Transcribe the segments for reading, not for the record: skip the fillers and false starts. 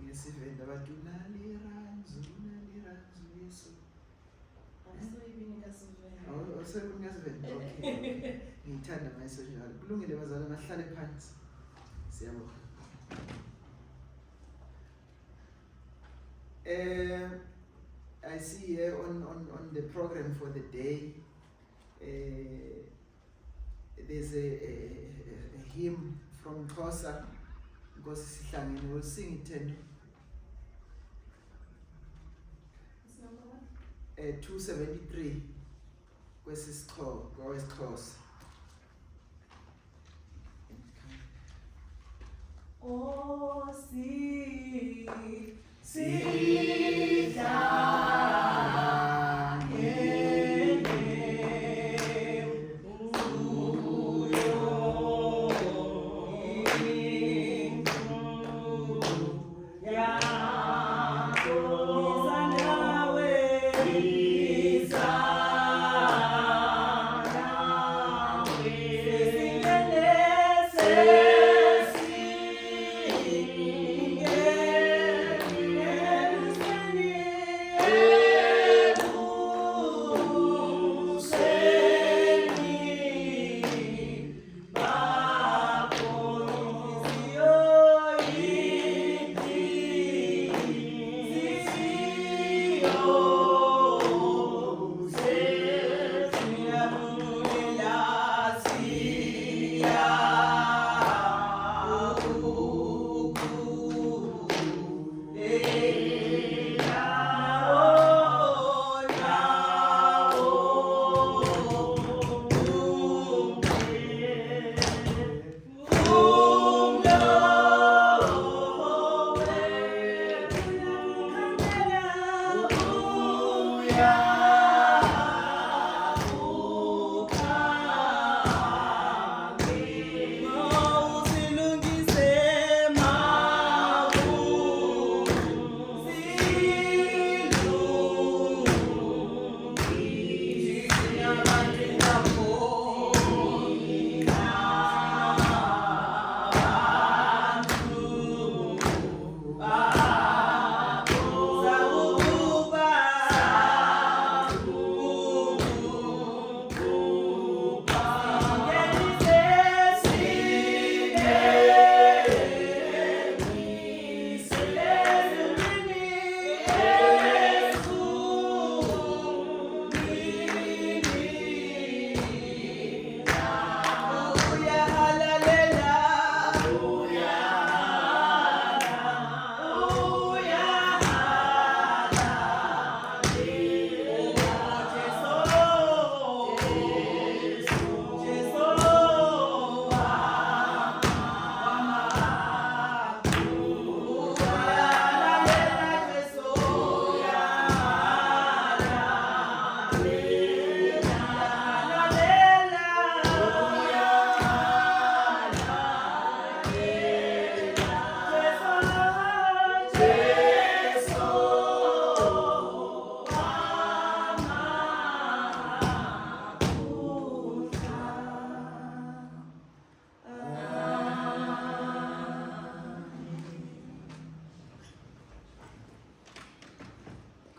ngesivenda bathi unaliranzu yesu. Awusekunikasivenda. Okay. Ngiyithanda mayiso njalo. Kulungile bazalwane mahlale phansi. Siyabonga. I see here on the program for the day, there's a hymn from Xhosa, because we'll sing it. It's number what? 273. Xhosa. Oh, see.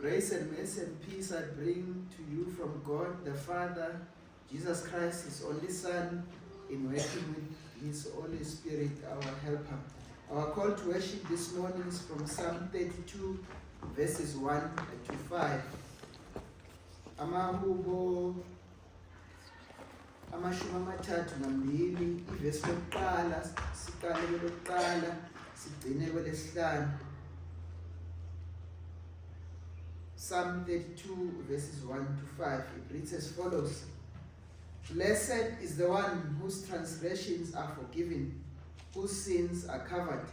Grace and mercy and peace I bring to you from God the Father, Jesus Christ, His only Son, in working with His Holy Spirit, our helper. Our call to worship this morning is from Psalm 32, verses 1 to 5. Amahubo amashumi amathathu nambili, ivesi lokuqala, siqale kwelokuqala, sigcine kwelesihlanu. Psalm 32, verses 1 to 5. It reads as follows. Blessed is the one whose transgressions are forgiven, whose sins are covered.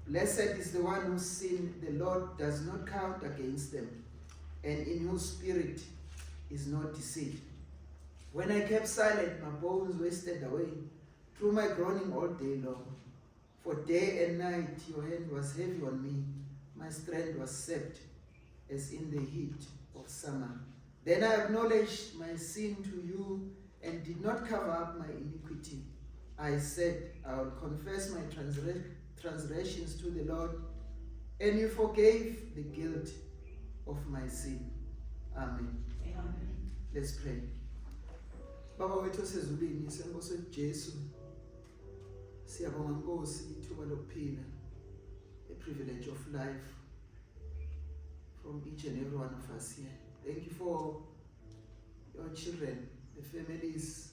Blessed is the one whose sin the Lord does not count against them, and in whose spirit is not deceit. When I kept silent, my bones wasted away through my groaning all day long. For day and night your hand was heavy on me, my strength was sapped as in the heat of summer. Then I acknowledged my sin to you and did not cover up my iniquity. I said, I would confess my transgressions to the Lord, and you forgave the guilt of my sin. Amen. Amen. Let's pray. Baba wethu osezulwini, senkosi Jesu, siyabonga Nkosi ithuba lokuphila, a privilege of life from each and every one of us here. Thank you for your children, the families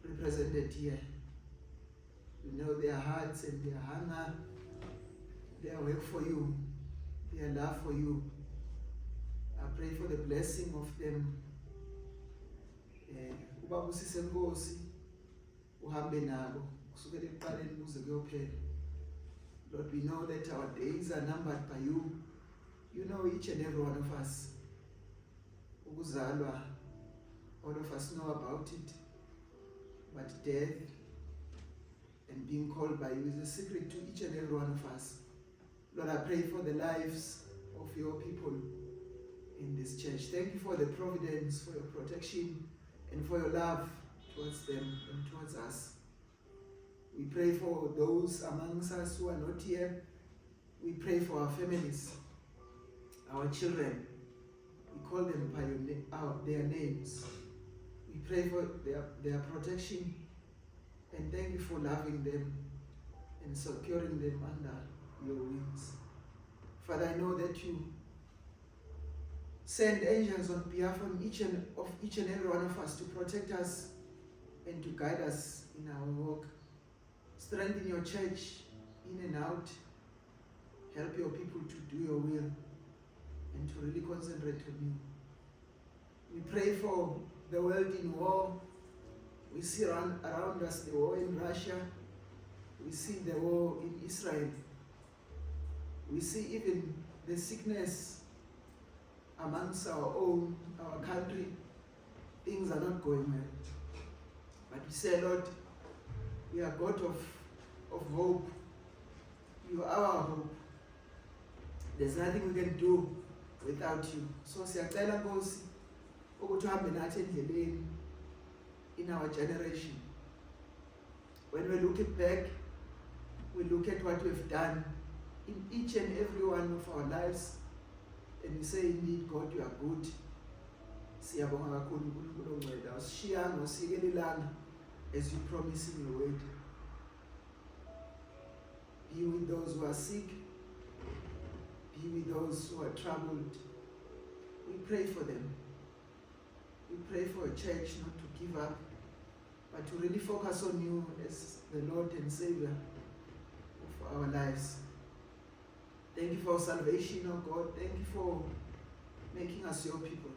represented here. You know their hearts and their hunger, their work for you, their love for you. I pray for the blessing of them. Ubabusise Nkosi, uhambe nabo kusukela ekuqaleni kuze kuyophela. Lord, we know that our days are numbered by you. You know each and every one of us. Ukuzalwa, all of us know about it. But death and being called by you is a secret to each and every one of us. Lord, I pray for the lives of your people in this church. Thank you for the providence, for your protection, and for your love towards them and towards us. We pray for those amongst us who are not here. We pray for our families, our children. We call them by their names. We pray for their protection, and thank you for loving them and securing them under your wings. Father, I know that you send angels on behalf of each and every one of us to protect us and to guide us in our walk. Strengthen your church in and out. Help your people to do your will and to really concentrate on you. We pray for the world in war. We see around us the war in Russia. We see the war in Israel. We see even the sickness amongst our country. Things are not going well. But we say, Lord, we are God of hope. You are our hope. There's nothing we can do without you. So siyacela Nkosi ukuthi uhambe nathi endleleni in our generation. When we look it back, we look at what we've done in each and every one of our lives, and we say, indeed, God, you are good. Siyabonga kakhulu uNkulunkulu onceda usishiyanga usikelelanga as you promise in your word. Be with those who are sick. Be with those who are troubled. We pray for them. We pray for a church not to give up, but to really focus on you as the Lord and Savior of our lives. Thank you for salvation, oh God. Thank you for making us your people.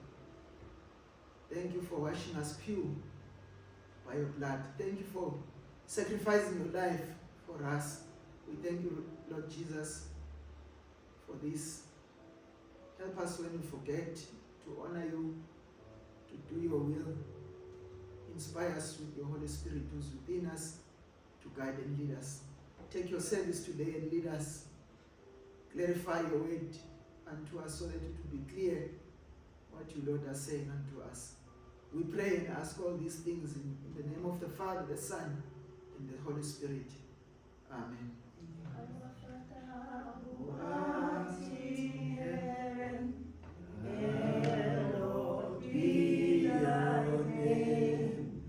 Thank you for washing us pure by your blood. Thank you for sacrificing your life for us. We thank you, Lord Jesus, for this. Help us when we forget to honor you, to do your will. Inspire us with your Holy Spirit who's within us to guide and lead us. Take your service today and lead us. Clarify your word unto us so that it will be clear what you, Lord, are saying unto us. We pray and ask all these things in the name of the Father, the Son, and the Holy Spirit. Amen. Hallowed be thy name,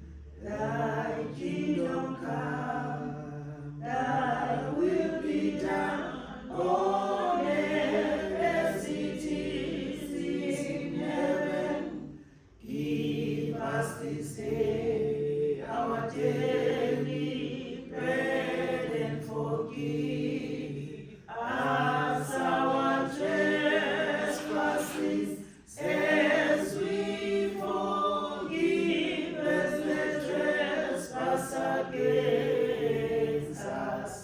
thy kingdom come, thy will be done on earth as it is in heaven. Give us this day our daily bread, and forgive us our trespasses as we forgive those that trespass against us.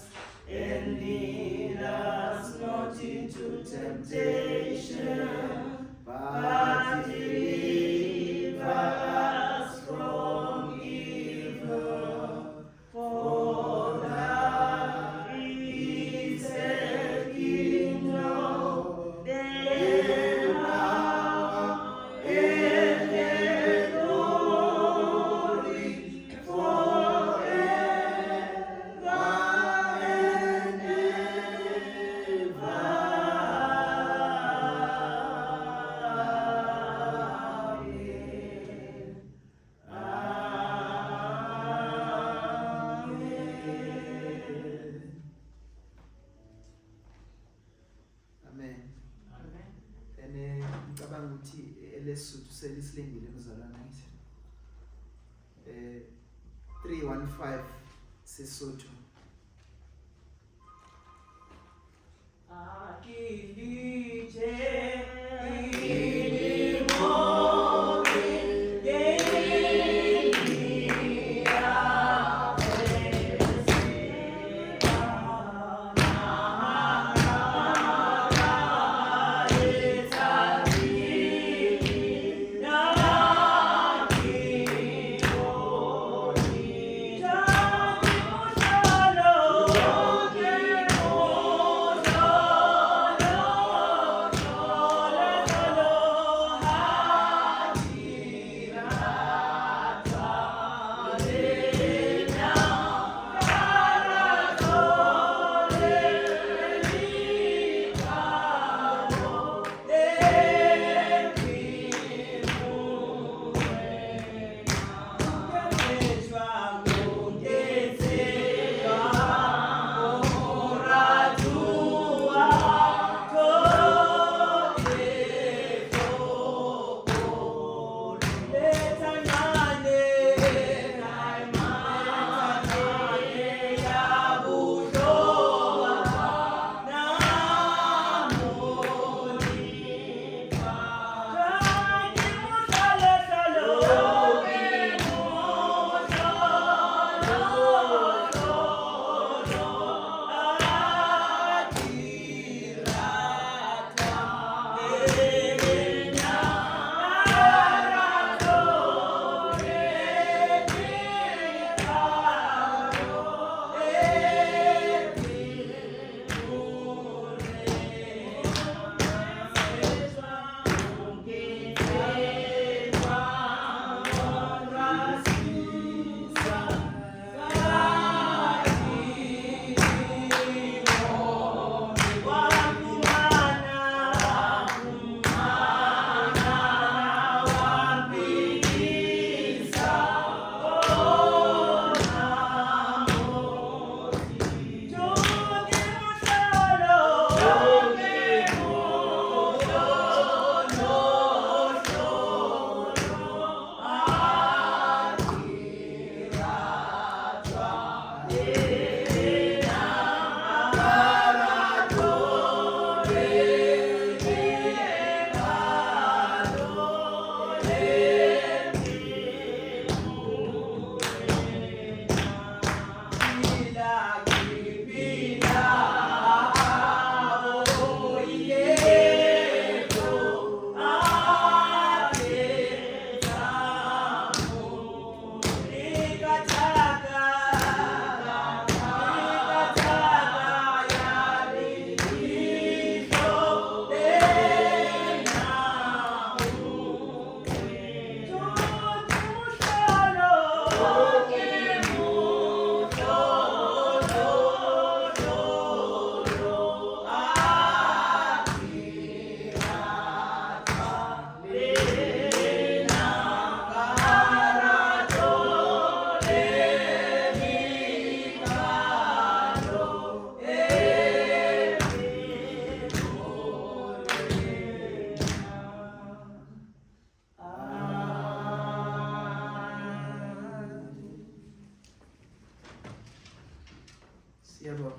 And lead us not into temptation, but deliver us from evil. For thine is the kingdom, the power, and the glory forever. ukuthi elesotho selisilengile mzalwana ngithi 315 sesotho. Siyabonga.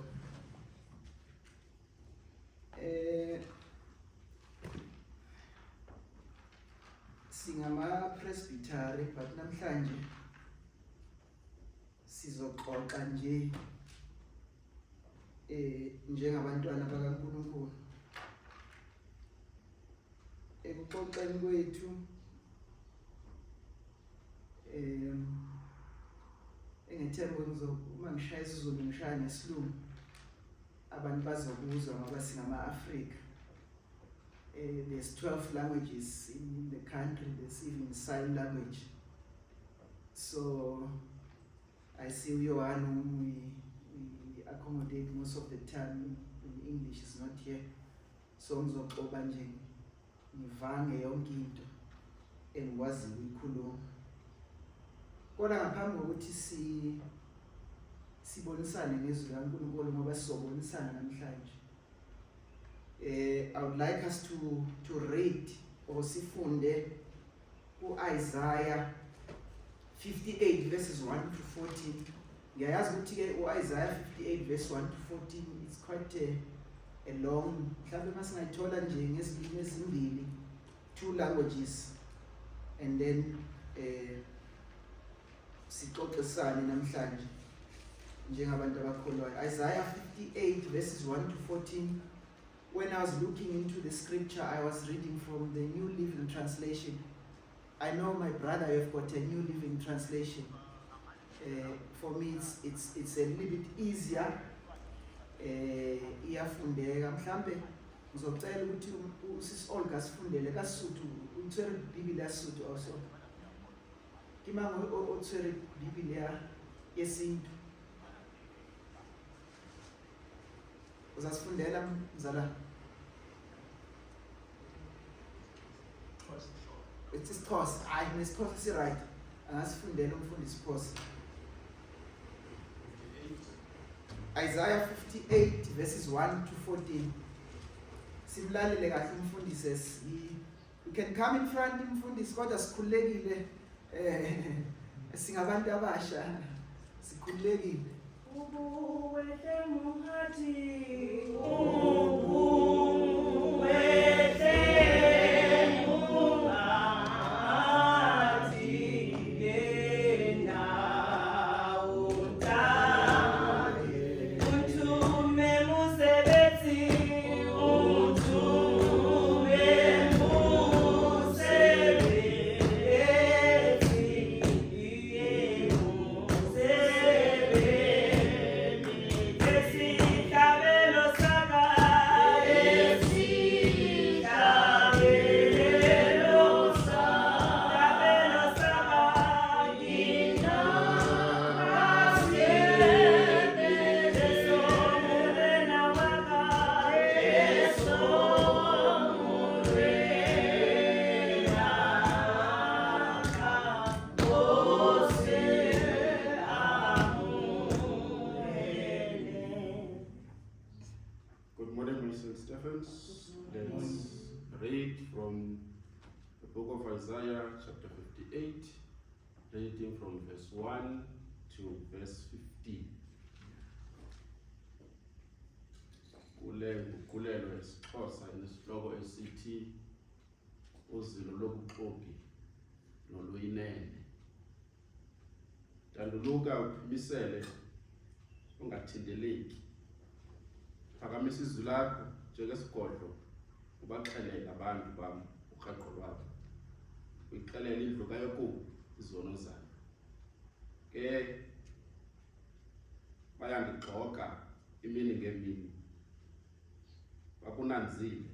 Singama presbytery but namhlanje sizoxoxa nje njengabantwana bakaNkulunkulu. Ekuxoxeni kwethu engithemba uma ngishaya isiZulu ngishaya nesiLungu abantu bazokuzwa ngoba singama-Afrika. There's 12 languages in the country, there's even sign language. So I see we accommodate most of the time when English is not here. So ngizoxoxa nje ngivange yonke into engikwazi ukuyikhuluma. Kodwa ngaphambi kokuthi sibonisane ngezwi likaNkulunkulu ngoba sizobonisana namhlanje. I would like us to read sifunde Isaiah 58 verses 1 to 14. Ngiyayazi ukuthi ke Isaiah 58 verse 1 to 14 it's quite a long, mhlawumbe masingayithola nje ngezilimi ezimbili, 2 languages, and then sixoxisane namhlanje njengabantu abakholwayo. Isaiah 58 verses 1 to 14. When I was looking into the scripture, I was reading from the New Living Translation. I know my brother, you have got a New Living Translation. For me, it's a little bit easier. Iyafundeka mhlambe ngizocela ukuthi usisi Olga sifundele kaSuthu, uthwele iBhayibheli yaSuthu also. Kimango othwele iBhayibheli yesintu. Uzasifundela mzala. It's Xhosa. I misquote is right. Angasifundela umfundisi Xhosa. Isaiah 58 verses 1 to 14. Simlalele kahle umfundisi. You can come in front umfundisi kodwa sikhulekile singabantu abasha sikhulekile. Ubuwele Mphathi, read from the book of Isaiah chapter 58, reading from verse 1 to verse 15. Kulelo esiXhosa nesihloko esithi uzilo lobuxoki noluyinene. Danduluka uphimisele ungathindeleki. Phakamisa izwi lakho njengesigodlo ubaxelele abantu bami uqaqo lwabo. Uyixelele indlu kaYakobi izono zayo. Ke bayangigxoka imini ngemini. Bakunanzile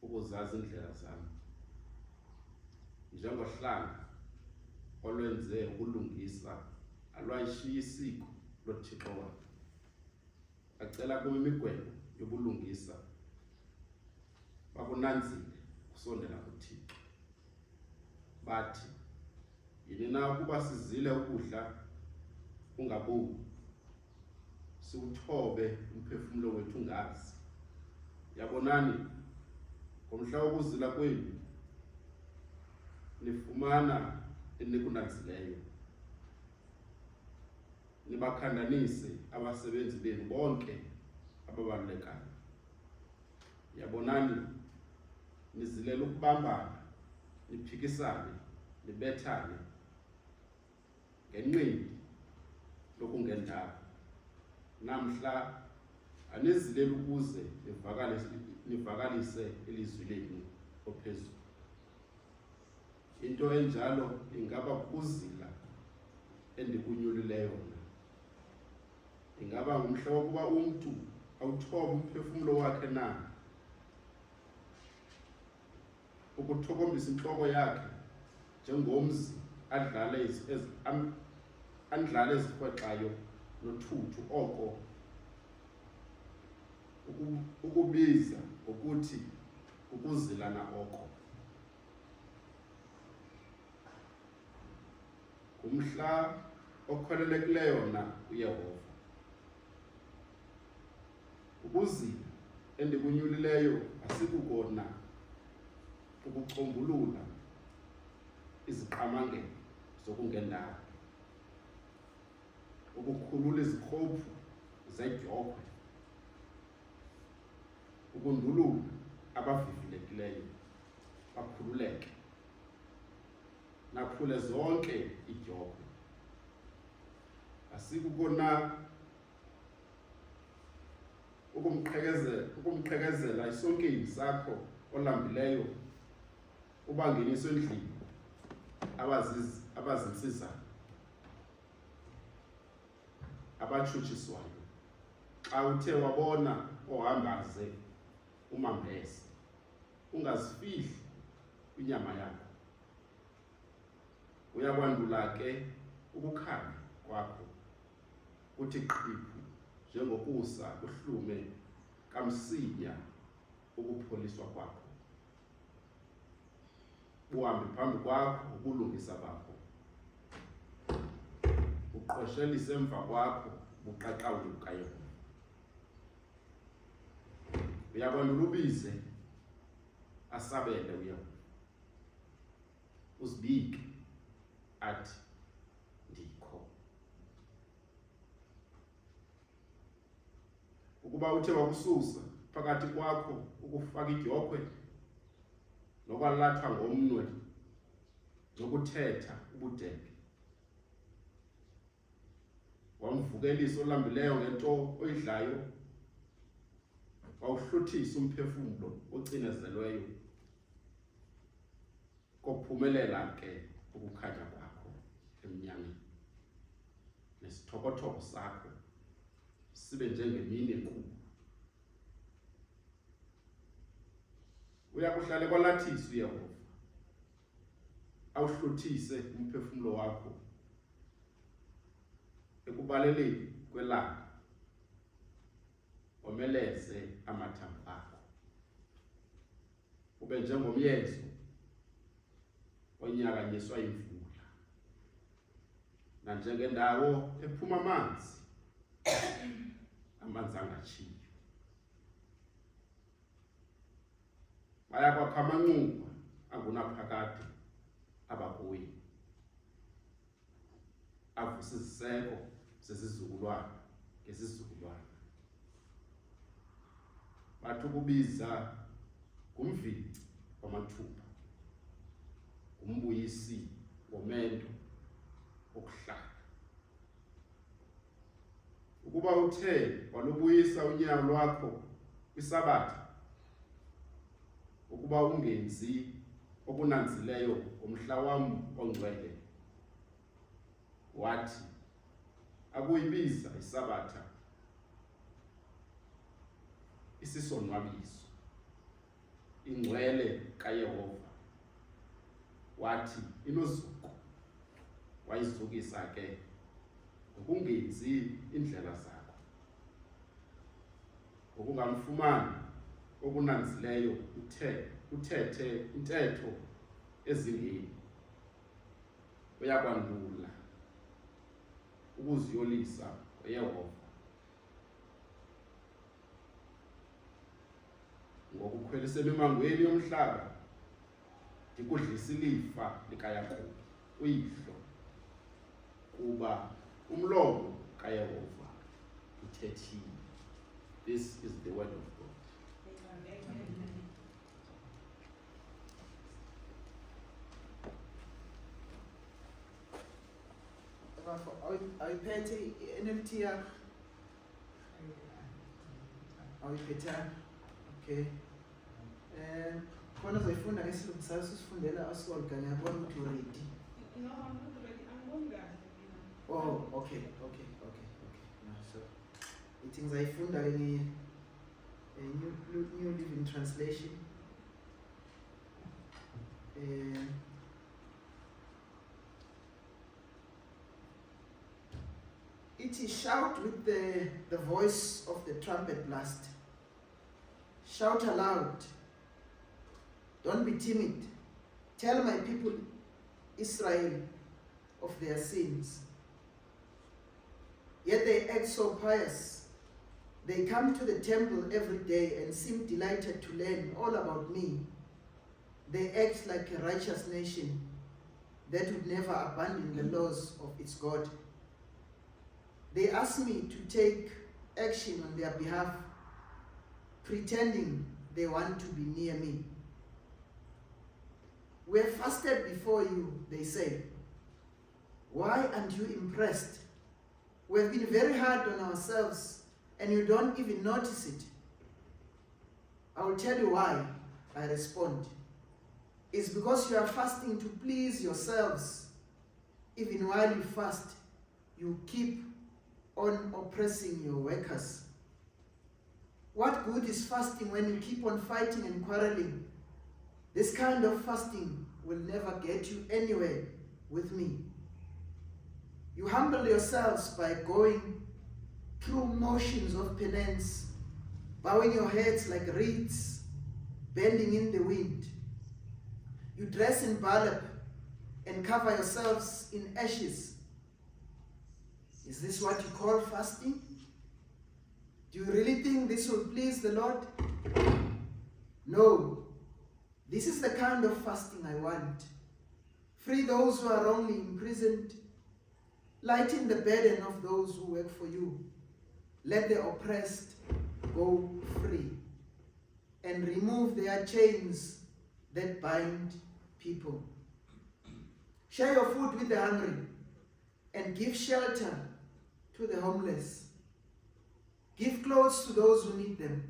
ukuzazi indlela zami. Njengohlanga olwenze ukulungisa alwayishiya isiko loThixo wakhe. Acela kuba imigwebo yobulungisa. Bakunanzile kusondela kuThixo. Bathi yini na ukuba sizile ukudla ungabuki, siwuthobe umphefumulo wethu ungazi. Yabonani ngomhla wokuzila kwenu nifumana enikunanzileyo. Nibakhandanise abasebenzi benu bonke ababalulekayo. Yabonani nizilela ukubambana, niphikisane, nibethane ngenqindi lokungendaba. Namhla anizilela ukuze nivakalise ilizwi lenu ophezulu. Into enjalo ingaba kuzila endikunyulileyo yona. Ingaba ngumhla wokuba umuntu awuthobe umphefumulo wakhe na, ukuthokombisa inhloko yakhe njengomzi andlale ezikhwexayo nothuthu oko ukubiza ukuthi ukuzilana oko. Kumhla okholelekileyo na uYehova. Ukuzila endikunyulileyo asikukona. ukucombulula iziqamangelo zokungendawo, ukukhulula izikrophu zedyokhwe, ukundulula abavivilekileyo bakhululeke, naphule zonke idyokhwe. Asikukona ukumqhekezela isonkeni sakho olambileyo, ubangeniswe endlini abazinsizayo, abatshutshiswayo, xa uthe wabona ohambaze umambese, ungazifihli kwinyama yakho. Uyakwandula ke ukukhanya kwakho, uthi qhiphu njengokusa kuhlume kamsinya ukupholiswa kwakho. Buhambe phambi kwakho ukulungisa bakho, uqoshelise emva kwakho buqaqawuka Yehova. Uyakwandula ubize asabele uYehova, uzibike athi ndikho. Ukuba uthe wakususa phakathi kwakho ukufaka idyokhwe, nokwalathwa ngomnwe, nokuthetha ubudenge, wamvukelisa olambileyo ngento oyidlayo, wawuhluthisa umphefumlo ocinezelweyo, kophumelela ke ukukhanya kwakho emnyameni, nesithokotho sakho sibe njengemini enkulu. Uyakuhlale kwalathisa uYehova, awuhluthise umphefumlo wakho ekubaleleni kwelanga, omeleze amathambo akho. Ube njengomyezo onyakanyiswa yimvula, nanjengendawo ephuma amanzi, amanzi angatshiyo. Bayakwakha amanxuba angunaphakade abakuyo, avusa iziseko zezizukulwana ngezizukulwana. Bathi ukubiza ngumvici wamathuba, umbuyisi womendo wokuhlala. Ukuba uthe walubuyisa unyawo lwakho kwisabatha, ukuba ungenzi okunanzileyo umhla wam ongcwele, wathi akuyibiza isabatha isisonwabiso, ingcwele kaYehova, wathi inozuko, wayizukisa ke ngokungenzi indlela zakho, ngokungamfumani okunanzileyo uthethe intetho ezingeni. Uyakwandula ukuziyolisa uYehova, ngokukhwelisela emangweni yomhlaba, ndikudlisa ilifa likaYakobi uyihlo, kuba umlomo kaYehova uthethile. This is the word of God. Awuyiphethe i-NLT yakho? Awuyiphethanga? Okay. Khona uzoyifunda ngesilungu sayo sisifundela asiwalga, ngiyabona ukuthi u-ready. No, I'm not ready. I'm going back. Oh, okay. No, so ithi ngizayifunda ke New Living Translation. Ithi shout with the voice of the trumpet blast. Shout aloud. Don't be timid. Tell my people Israel of their sins. Yet they act so pious. They come to the temple every day and seem delighted to learn all about me. They act like a righteous nation that would never abandon the laws of its God. They ask me to take action on their behalf, pretending they want to be near me. We have fasted before you, they say. Why aren't you impressed? We have been very hard on ourselves, and you don't even notice it. I will tell you why, I respond. It's because you are fasting to please yourselves. Even while you fast, you keep on oppressing your workers. What good is fasting when you keep on fighting and quarreling? This kind of fasting will never get you anywhere with me. You humble yourselves by going through motions of penance, bowing your heads like reeds, bending in the wind. You dress in burlap and cover yourselves in ashes. Is this what you call fasting? Do you really think this will please the Lord? No. This is the kind of fasting I want. Free those who are wrongly imprisoned. Lighten the burden of those who work for you. Let the oppressed go free. And remove their chains that bind people. Share your food with the hungry and give shelter to the homeless. Give clothes to those who need them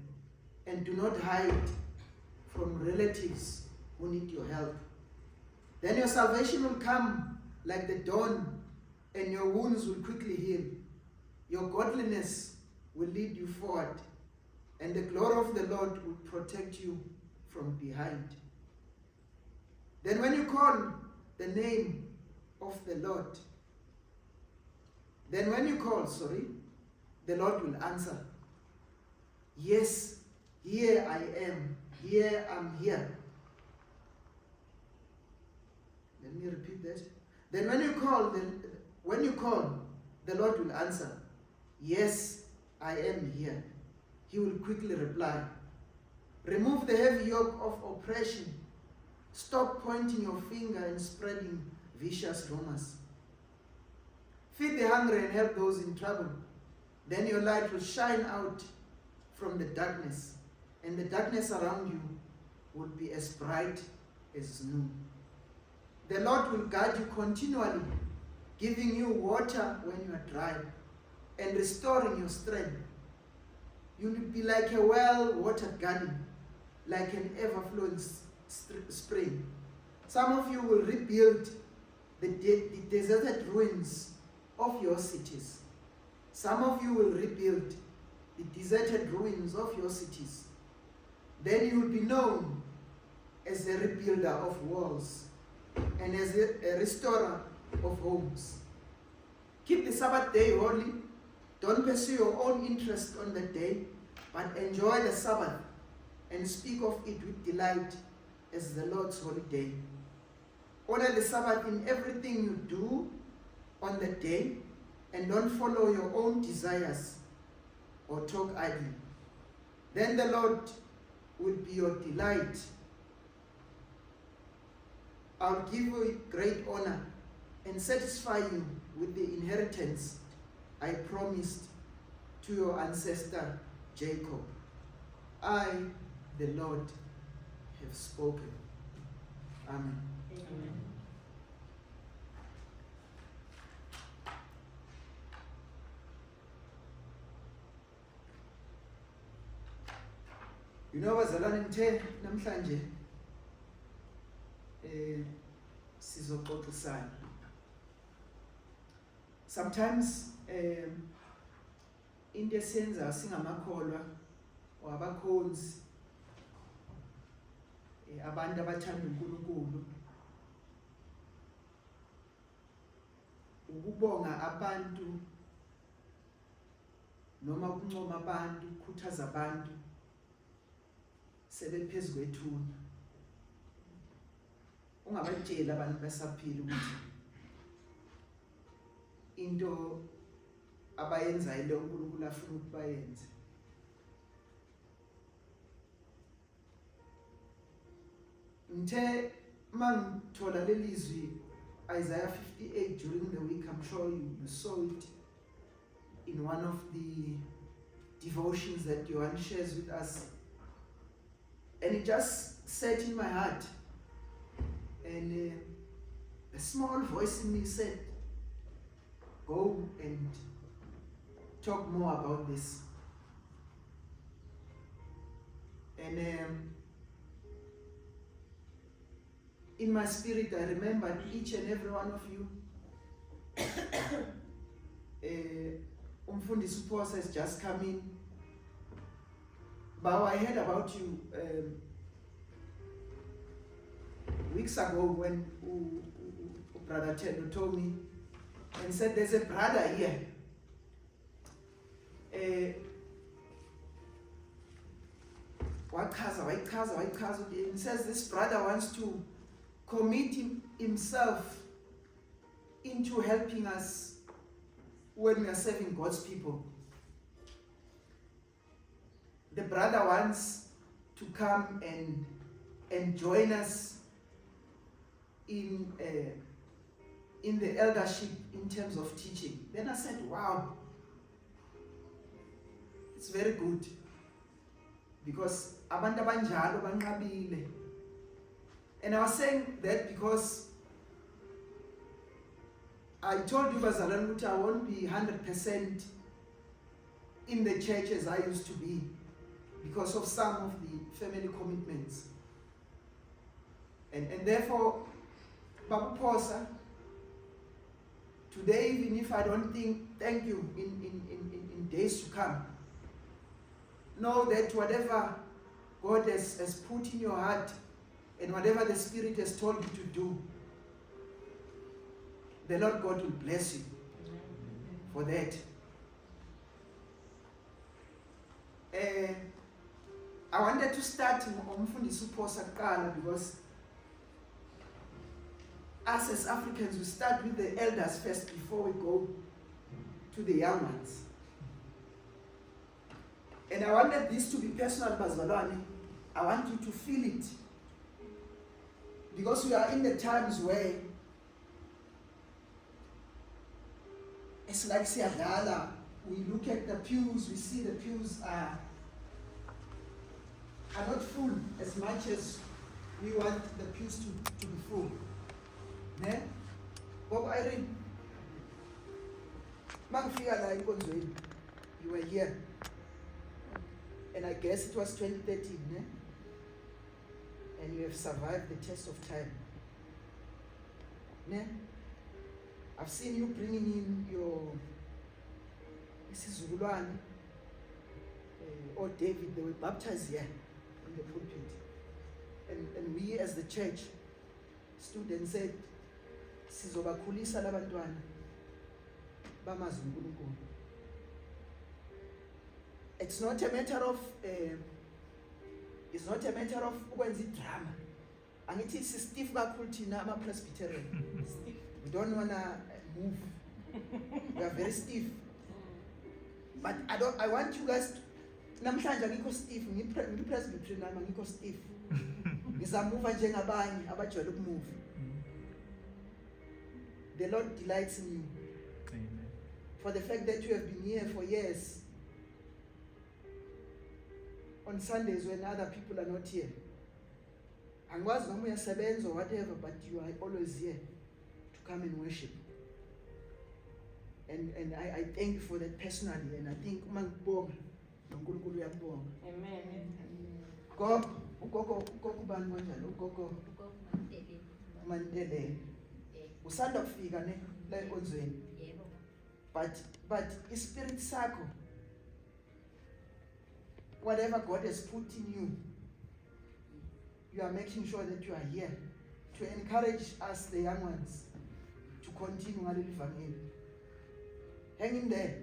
and do not hide from relatives who need your help. Then your salvation will come like the dawn and your wounds will quickly heal. Your godliness will lead you forward and the glory of the Lord will protect you from behind. Then when you call the name of the Lord, the Lord will answer. Yes, here I am. Here I'm here. Let me repeat that. Then when you call, the Lord will answer. Yes, I am here. He will quickly reply. Remove the heavy yoke of oppression. Stop pointing your finger and spreading vicious rumors. Feed the hungry and help those in trouble. Then your light will shine out from the darkness, and the darkness around you will be as bright as noon. The Lord will guide you continually, giving you water when you are dry, and restoring your strength. You will be like a well-watered garden, like an ever-flowing spring. Some of you will rebuild the deserted ruins of your cities. Some of you will rebuild the deserted ruins of your cities. Then you will be known as a rebuilder of walls and as a restorer of homes. Keep the Sabbath day holy. Don't pursue your own interest on the day, but enjoy the Sabbath and speak of it with delight as the Lord's holy day. Honor the Sabbath in everything you do on the day, and don't follow your own desires or talk idly. Then the Lord will be your delight. I'll give you great honor and satisfy you with the inheritance I promised to your ancestor Jacob. I, the Lord, have spoken. Amen. Amen. You know, bazalwane ngithe namhlanje sizoxoxisana. Sometimes into esenza singamakholwa or abakhonzi abantu abathanda uNkulunkulu ukubonga abantu noma ukuncoma abantu, ukukhuthaza abantu sebephezu kwethuna. Ungabatshela abantu besaphila ukuthi into abayenzayo le uNkulunkulu afuna ukuthi bayenze. Ngithe mangithola lelizwi Isaiah 58 during the week. I'm sure you saw it in one of the devotions that Johan shares with us. And it just sat in my heart. And a small voice in me said, go and talk more about this. And in my spirit, I remembered each and every one of you. Umfundisi Uphosa has just come in. But I heard about you weeks ago when Brother Tendo told me and said, there's a brother here. He says this brother wants to commit himself into helping us when we are serving God's people. The brother wants to come and join us in the eldership in terms of teaching. Then I said, wow, it's very good, because abantu abanjalo banqabile. And I was saying that because I told you, Bazalwane, ukuthi I won't be 100% in the church as I used to be because of some of the family commitments. And therefore, Babu Posa, today, even if I don't thank you in days to come, know that whatever God has put in your heart and whatever the Spirit has told you to do, the Lord God will bless you for that. I wanted to start Umfundisi Uphosa kuqala because us as Africans, we start with the elders first before we go to the young ones. And I wanted this to be personal, Bazalwane. I want you to feel it. Because we are in the times where it's like siyadlala. We look at the pews, we see the pews are not full as much as we want the pews to be full. Ne? Bob Irene, you were here. And I guess it was 2013, ne? And you have survived the test of time. Ne? I've seen you bringing in your Mrs. Zulwane or David. They were baptized here in the pulpit. And we as the church stood and said, sizobakhulisa labantwana bamazi uNkulunkulu. It's not a matter of ukwenza drama. Angithi stiff kakhulu thina ama Presbyterian. We don't wanna move. We are very stiff. But I want you guys namhlanje ngikho stiff, ngiPresbyterian nami ngikho stiff. Ngizamuva njengabanye abajwayele ukumove. The Lord delights in you. Amen. For the fact that you have been here for years. On Sundays when other people are not here. Angwazi noma uyasebenza or whatever, but you are always here to come and worship. And I thank you for that personally, and I think uma ngibonga noNkulunkulu uyakubonga. Amen. Ugogo bani kanjani? Ugogo Mandele. Usanda kufika ne la enkonzweni. But ispirit sakho, whatever God has put in you are making sure that you are here to encourage us, the young ones, to continue ngaleli vangeli. Hang in there.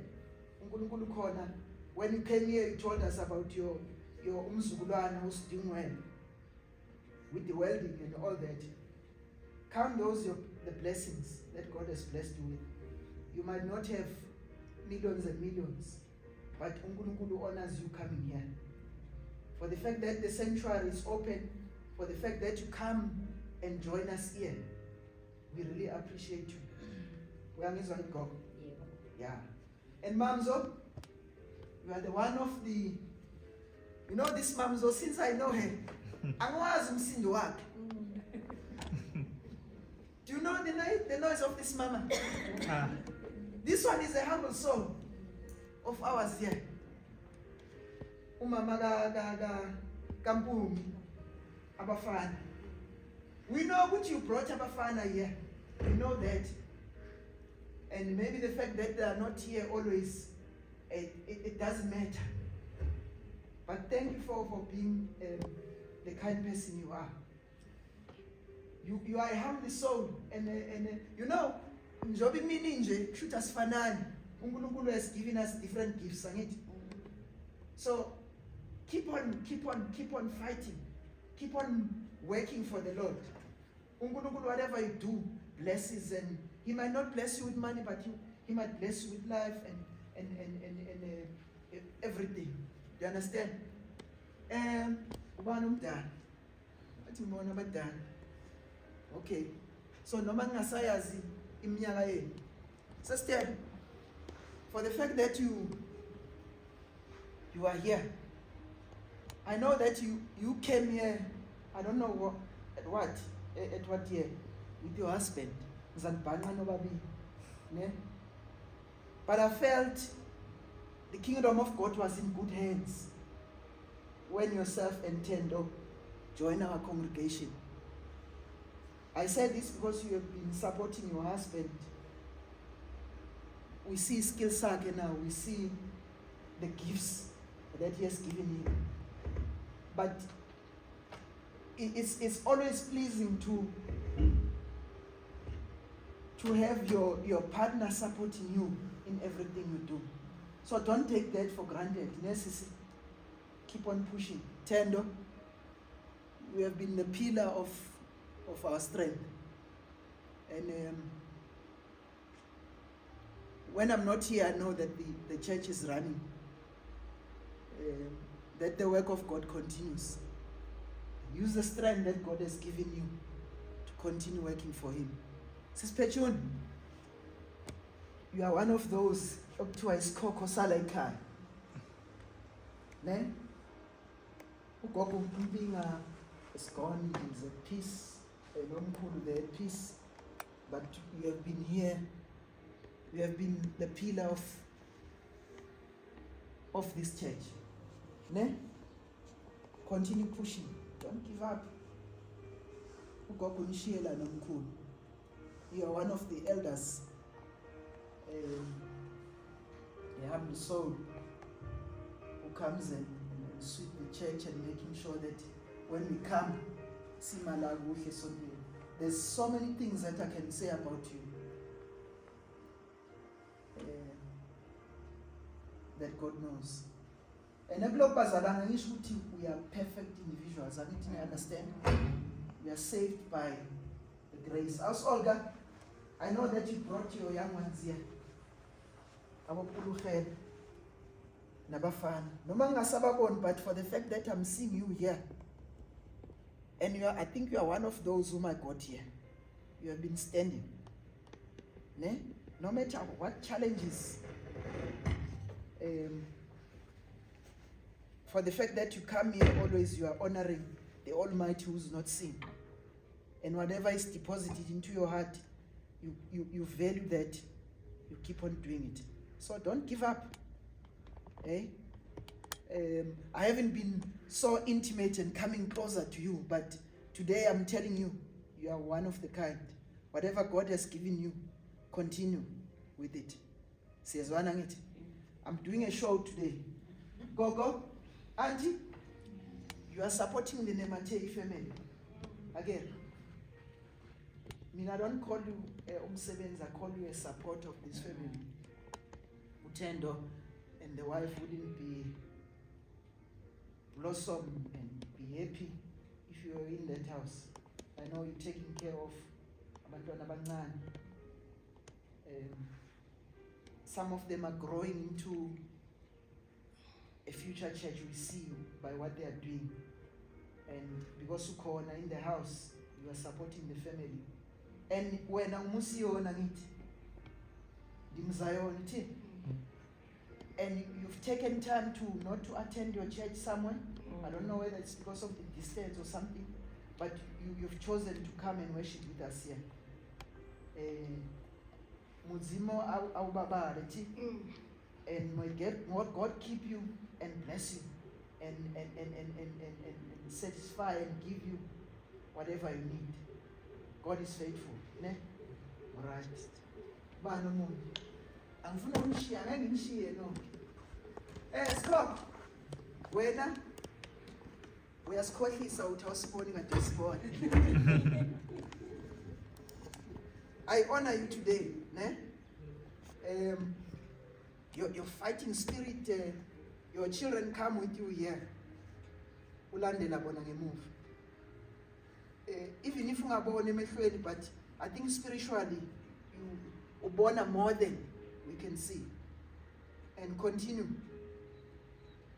uNkulunkulu khona. When you came here, you told us about your umzukulwana who's doing well with the welding and all that. Count those the blessings that God has blessed you with. You might not have millions and millions, but uNkulunkulu honors you coming here. For the fact that the sanctuary is open for the fact that you come and join us here. We really appreciate you. Uyangizwa igogo? Yeah. And Mamzo, you are the one of the, you know this Mamzo, since I know her, angwazi umsindo wakhe. Do you know the noise of this mama? This one is a humble soul of ours here. Umama Kampumi, abafana. We know what you brought abafana here. We know that. And maybe the fact that they are not here always, it doesn't matter. But thank you for being the kind person you are. You are a humble soul, and you know, njobi mini nje shoot us fanani. uNkulunkulu has given us different gifts, angithi? So keep on fighting, keep on working for the Lord. uNkulunkulu, whatever you do, blesses, and He might not bless you with money, but He might bless you with life and everything. Do you understand? Ubani umdala? Athi ngibona abadala. Okay, so noma ngingasayazi iminyaka yenu, sister, for the fact that you are here, I know that you came here, I don't know at what year, with your husband, ne? But I felt the kingdom of God was in good hands when yourself and Tendo joined our congregation. I said this because you have been supporting your husband. We see skill sakhe now, we see the gifts that he has given you. But it's always pleasing to have your partner supporting you in everything you do. So don't take that for granted. Necessary. Keep on pushing. Tendo, you have been the pillar of our strength. And when I'm not here, I know that the church is running, that the work of God continues. Use the strength that God has given you to continue working for Him. Sis Pechun, you are one of those up to isikoko sala ekhaya. Ne? Ugogo umpinga is gone, he's at peace. Nomkhulu there at peace. But you have been here. You have been the pillar of this church. Ne? Continue pushing. Don't give up. Ugogo Nishiela Nomkhulu. You are one of the elders. The humble soul who comes and sweep the church and making sure that when we come, there's so many things that I can say about you. That God knows. And we are perfect individuals. I need to understand. We are saved by the grace. As Olga, I know that you brought your young ones here. But for the fact that I'm seeing you here, and I think you are one of those whom I got here. You have been standing. Ne? No matter what challenges, for the fact that you come here always, you are honoring the Almighty who's not seen. And whatever is deposited into your heart, you value that, you keep on doing it. So don't give up. I haven't been so intimate and coming closer to you, but today I'm telling you, you are one of the kind. Whatever God has given you, continue with it. I'm doing a show today. Go. Auntie, you are supporting the Nematei family. Again, I don't call you Umsebenzi, I call you a support of this family. Utendo and the wife wouldn't be blossom and be happy if you were in that house. I know you're taking care of abantwana abancane. Some of them are growing into a future church. We see by what they are doing. And because ukhona in the house, you are supporting the family. And when umusiyona ngithi, ndimzayona ithi. And you've taken time to not to attend your church somewhere. I don't know whether it's because of the distance or something, but you've chosen to come and worship with us here. Mudzimo awubabale thi. And may God keep you and bless you and satisfy and give you whatever you need. God is faithful. Ne? Alright. Bana umuntu. Angifuna unishiya, ngeke ngishiye no. Stop. Wena uyasikhohlisa uthi awusiboni kade sibona. I honor you today, ne? Your fighting spirit, your children come with you here. Ulandela bona ngemuva. Even if ungabona emehlweni, but I think spiritually you ubona more than we can see. And continue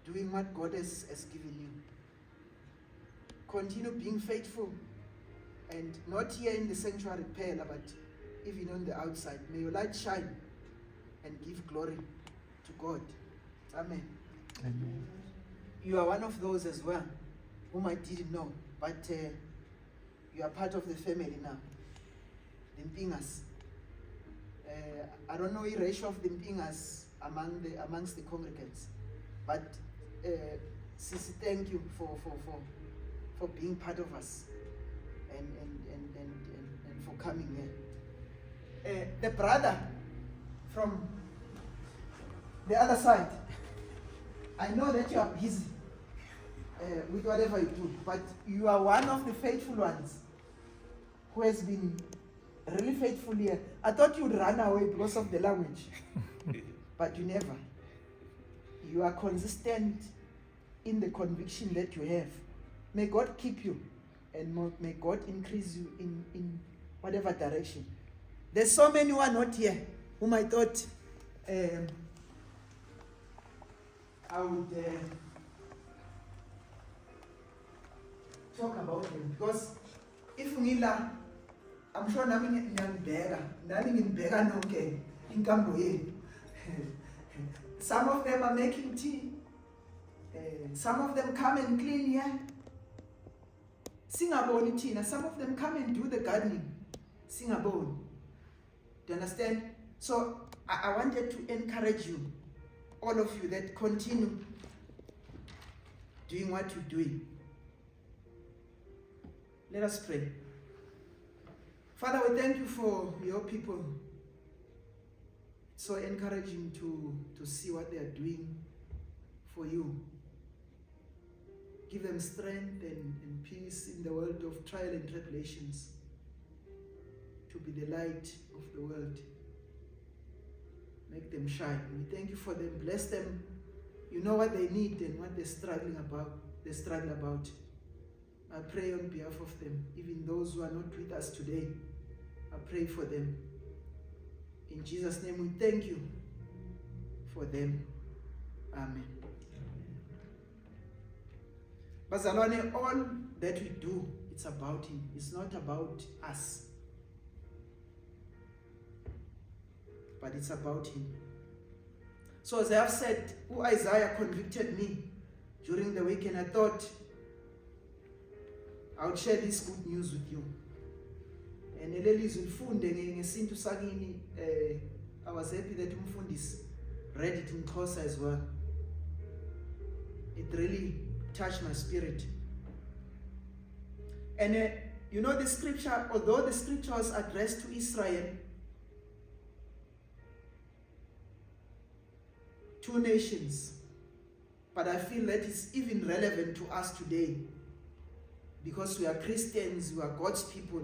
doing what God has given you. Continue being faithful, and not here in the sanctuary, Pella, but even on the outside. May your light shine and give glory to God. Amen. Amen. You are one of those as well, whom I didn't know, but you are part of the family now. The Mpingas. I don't know the ratio of the Mpingas amongst the congregants, but Sisi, thank you for being part of us and for coming here. The brother from the other side, I know that you are busy with whatever you do, but you are one of the faithful ones who has been really faithful here. I thought you'd run away because of the language, but you never. You are consistent in the conviction that you have. May God keep you, and may God increase you in whatever direction. There's so many who are not here, whom I thought I would talk about them, because if ngila, I'm sure nami ngiyangibheka nonke inkambo yenu. Some of them are making tea. Some of them come and clean here. Singaboni tina. Some of them come and do the gardening. Singaboni. Do you understand? So I wanted to encourage you, all of you, that continue doing what you're doing. Let us pray. Father, we thank you for your people. So encouraging to see what they are doing for you. Give them strength and peace in the world of trial and tribulations, to be the light of the world. Make them shine. We thank you for them. Bless them. You know what they need and what they're struggling about. I pray on behalf of them, even those who are not with us today. I pray for them. In Jesus' name, we thank you for them. Amen. Bazalwane, all that we do, it's about him. It's not about us, but it's about him. So as I have said, Isaiah convicted me during the week, and I thought I would share this good news with you. And ngesintu sakini, I was happy that umfundisi read it in Xhosa as well. It really touched my spirit. And you know, the scripture, although the scripture was addressed to Israel, two nations, but I feel that it's even relevant to us today, because we are Christians, we are God's people.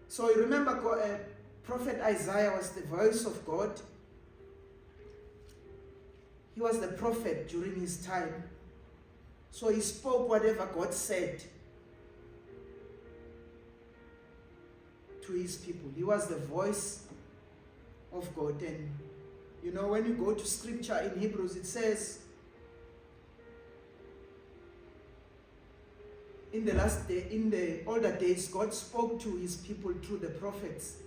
So you remember Prophet Isaiah was the voice of God. He was the prophet during his time. So he spoke whatever God said to his people. He was the voice of God. And you know, when you go to scripture in Hebrews, it says in the last day, in the older days, God spoke to his people through the prophets.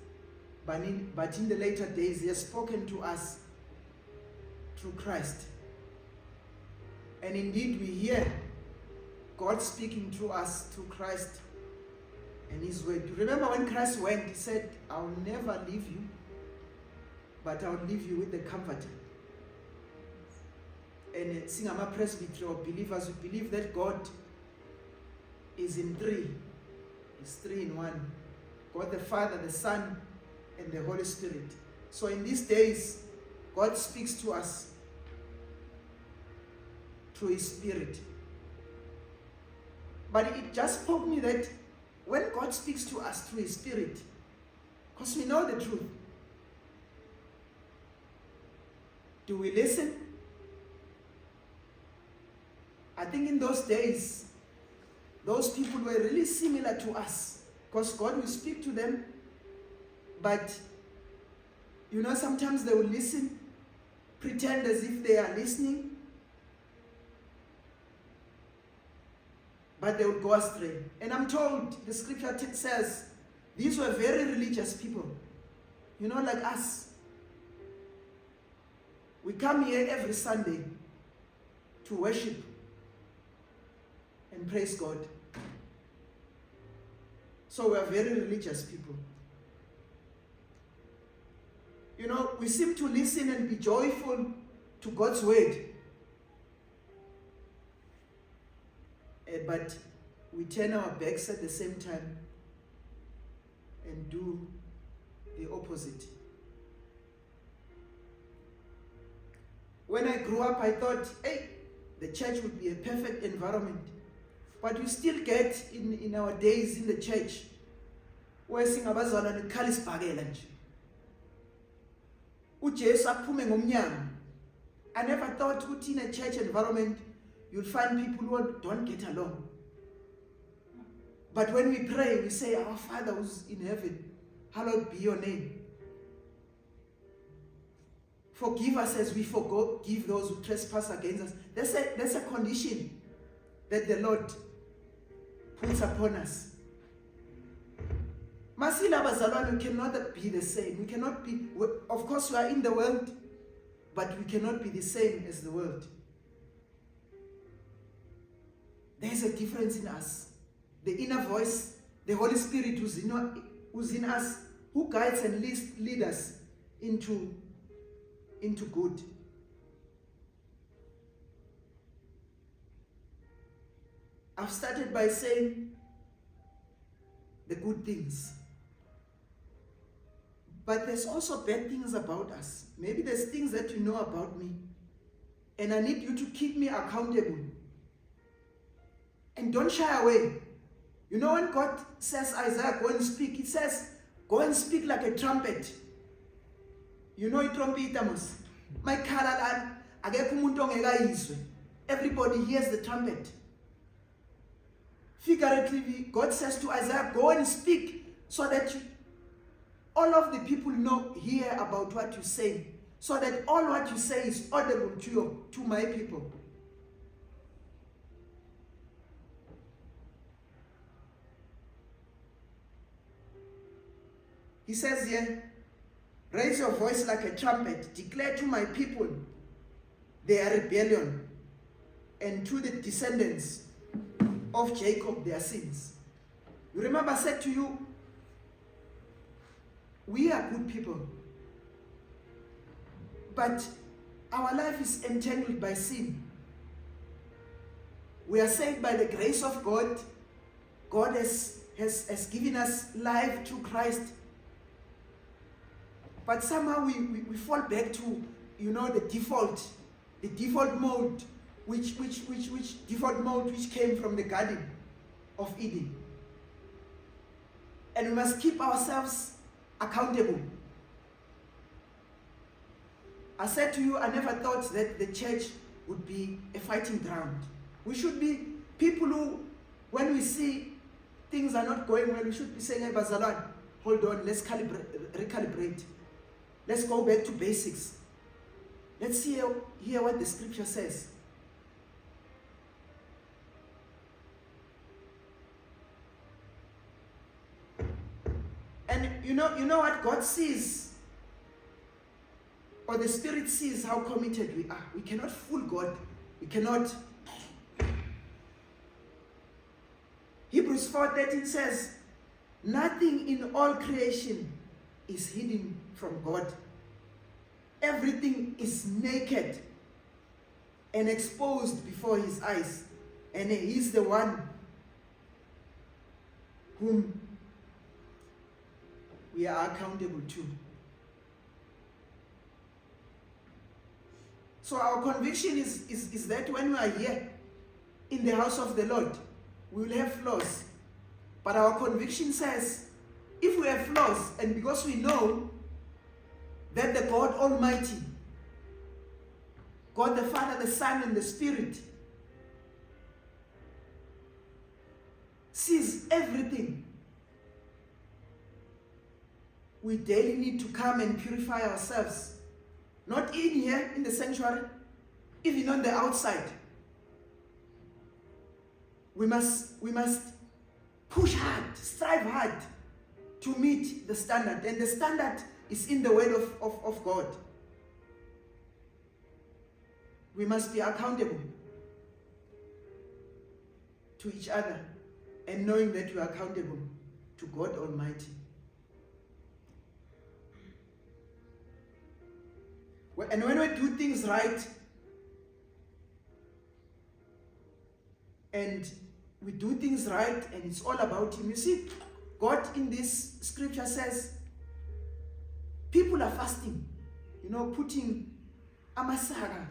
But in the later days, he has spoken to us through Christ. And indeed, we hear God speaking through us, through Christ and his word. Remember when Christ went, he said, I will never leave you, but I will leave you with the Comforter. And Singama Presbytery or believers, we believe that God is in three. He's three in one. God the Father, the Son, and the Holy Spirit. So in these days, God speaks to us through his Spirit. But it just spoke me that when God speaks to us through his Spirit, because we know the truth, do we listen? I think in those days, those people were really similar to us, because God will speak to them, but sometimes they will listen, pretend as if they are listening, but they will go astray. And I'm told, the scripture says, these were very religious people, like us. We come here every Sunday to worship and praise God. So we are very religious people. We seem to listen and be joyful to God's word. But we turn our backs at the same time and do the opposite. When I grew up, I thought, hey, the church would be a perfect environment. But we still get in our days in the church where singabazalwane nikhala isibhakela nje. uJesu aphume ngomnyango. I never thought in a church environment you'll find people who don't get along. But when we pray, we say, our Father who's in heaven, hallowed be your name. Forgive us as we forgive those who trespass against us. That's a condition that the Lord puts upon us. Masila bazalwane, we cannot be the same. We cannot be, of course we are in the world, but we cannot be the same as the world. There is a difference in us. The inner voice, the Holy Spirit who's in us, who guides and leads us into good. I've started by saying the good things. But there's also bad things about us. Maybe there's things that you know about me, and I need you to keep me accountable. And don't shy away. When God says, Isaiah, go and speak, it says, go and speak like a trumpet. Trumpet, Amos. My kalalan, everybody hears the trumpet. Figuratively, God says to Isaiah, go and speak so that all of the people hear about what you say, so that all what you say is audible to my people. He says here, raise your voice like a trumpet, declare to my people their rebellion, and to the descendants of Jacob their sins. You remember I said to you, we are good people, but our life is entangled by sin. We are saved by the grace of God. God has given us life through Christ. But somehow we fall back to, the default mode, which default mode which came from the Garden of Eden. And we must keep ourselves accountable. I said to you, I never thought that the church would be a fighting ground. We should be people who, when we see things are not going well, we should be saying, hey, Bazalan, hold on, let's recalibrate. Let's go back to basics. Let's hear what the scripture says. you know what God sees, or the Spirit sees how committed we are. We cannot fool God. We cannot. Hebrews 4:13 says, nothing in all creation is hidden from God. Everything is naked and exposed before his eyes. And he's the one whom we are accountable to. So our conviction is that when we are here in the house of the Lord, we will have flaws. But our conviction says, if we have flaws, and because we know that the God Almighty, God the Father, the Son, and the Spirit sees everything, we daily need to come and purify ourselves. Not in here, in the sanctuary, even on the outside. We must push hard, strive hard to meet the standard. And the standard is in the word of God. We must be accountable to each other, and knowing that we are accountable to God Almighty. And when we do things right, and we do things right, and it's all about Him. You see, God in this scripture says, people are fasting, putting amasaga,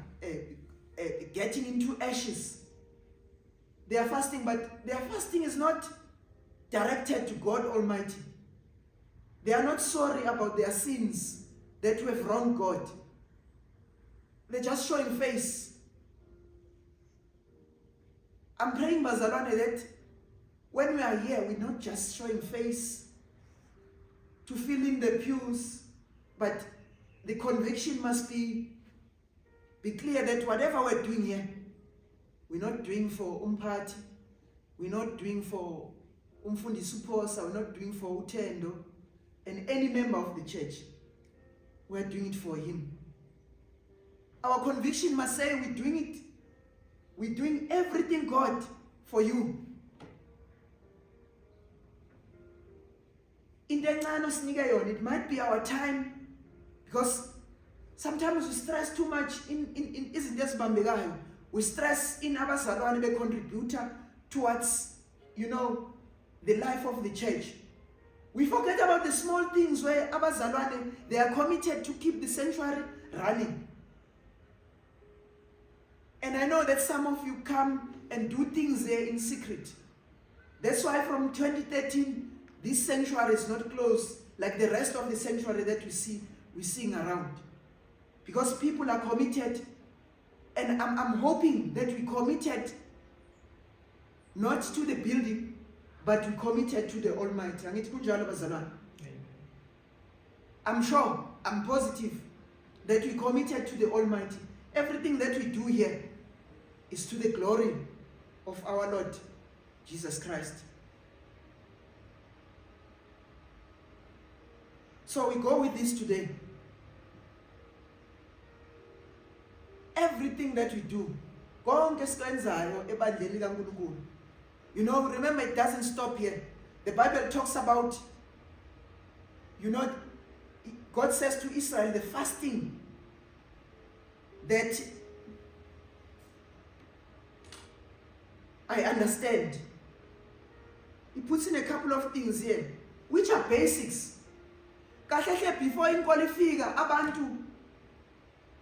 getting into ashes. They are fasting, but their fasting is not directed to God Almighty. They are not sorry about their sins that have wronged God. They're just showing face. I'm praying, Bazalwane, that when we are here, we're not just showing face to fill in the pews, but the conviction must be clear that whatever we're doing here, we're not doing for Mphathi, we're not doing for Umfundisi Uphosa, we're not doing for Utendo, and any member of the church. We're doing it for him. Our conviction must say we're doing it. We're doing everything, God, for you. It might be our time, because sometimes we stress too much in isn't just Bambegayo. We stress in abazalwane be contributor towards, the life of the church. We forget about the small things where abazalwane, they are committed to keep the sanctuary running. And I know that some of you come and do things there in secret. That's why from 2013, this sanctuary is not closed like the rest of the sanctuary that we're seeing around. Because people are committed, and I'm hoping that we committed not to the building, but we committed to the Almighty. I'm sure, I'm positive that we committed to the Almighty. Everything that we do here is to the glory of our Lord Jesus Christ. So we go with this today. Everything that we do, remember, it doesn't stop here. The Bible talks about, God says to Israel, the fasting that I understand. He puts in a couple of things here, which are basics. Before in qualifika, abantu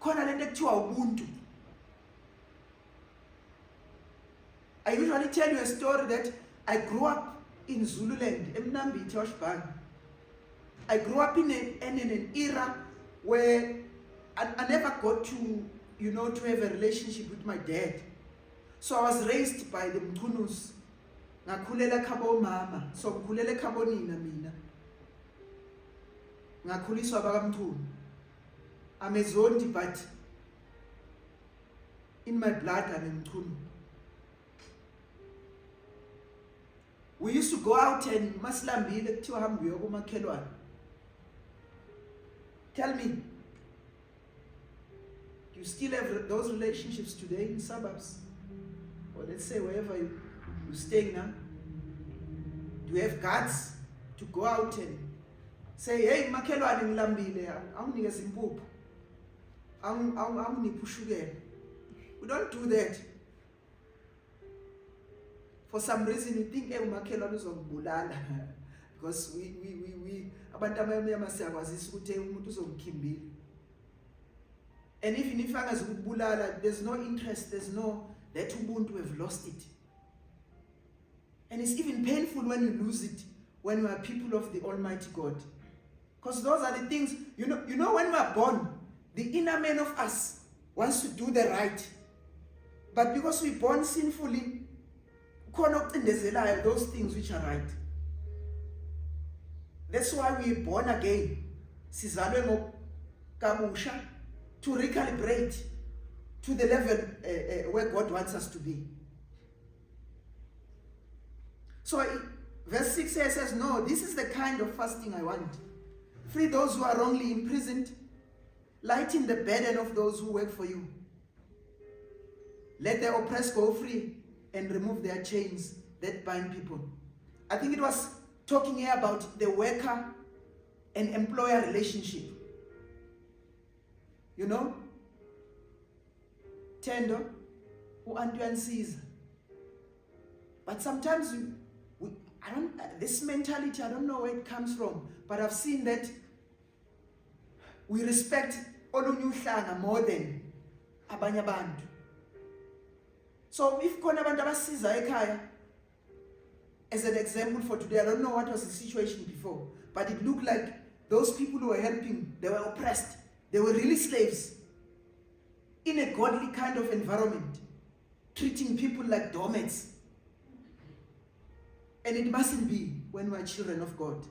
khona lento ekuthiwa ubuntu. I usually tell you a story that I grew up in Zululand, Mnambithi Washbang. I grew up in an era where I never got to, to have a relationship with my dad. So I was raised by the Mkhunus. Ngakhulela khabo mama, so ngikhulela khabo nina mina. Ngakhuliswa bakamthunu. I'm a Zondi, but in my blood I'm a Mkhunu. We used to go out and masilambile kuthiwa hambe uyokumakhelwane. Tell me, do you still have those relationships today in suburbs? Or let's say wherever you're staying now? Do you have guts to go out and say, hey, makhelwane ngilambile, awunikeza impuphu, awuniphe ushukela? We don't do that. For some reason you think umakhelwane uzongibulala because we abantu abamnyama siyakwazisa ukuthi umuntu uzongikhimbila. And even if angazukubulala, there's no interest, there's no that ubuntu, we've lost it. And it's even painful when you lose it, when we are people of the Almighty God. Because those are the things, you know when we are born, the inner man of us wants to do the right. But because we're born sinfully, those things which are right. That's why we're born again. Sizalwe kabusha, to recalibrate to the level where God wants us to be. So verse 6 says, no, this is the kind of fasting I want. Free those who are wrongly imprisoned. Lighten the burden of those who work for you. Let the oppressed go free and remove their chains that bind people. I think it was talking here about the worker and employer relationship. You know? Tendo, u-Antoine Caesar. But sometimes this mentality, I don't know where it comes from, but I've seen that we respect olunye uhlanga more than abanye abantu. So if khona abantu abasiza ekhaya, as an example for today, I don't know what was the situation before, but it looked like those people who were helping, they were oppressed. They were really slaves in a godly kind of environment, treating people like doormats. And it mustn't be when we are children of God.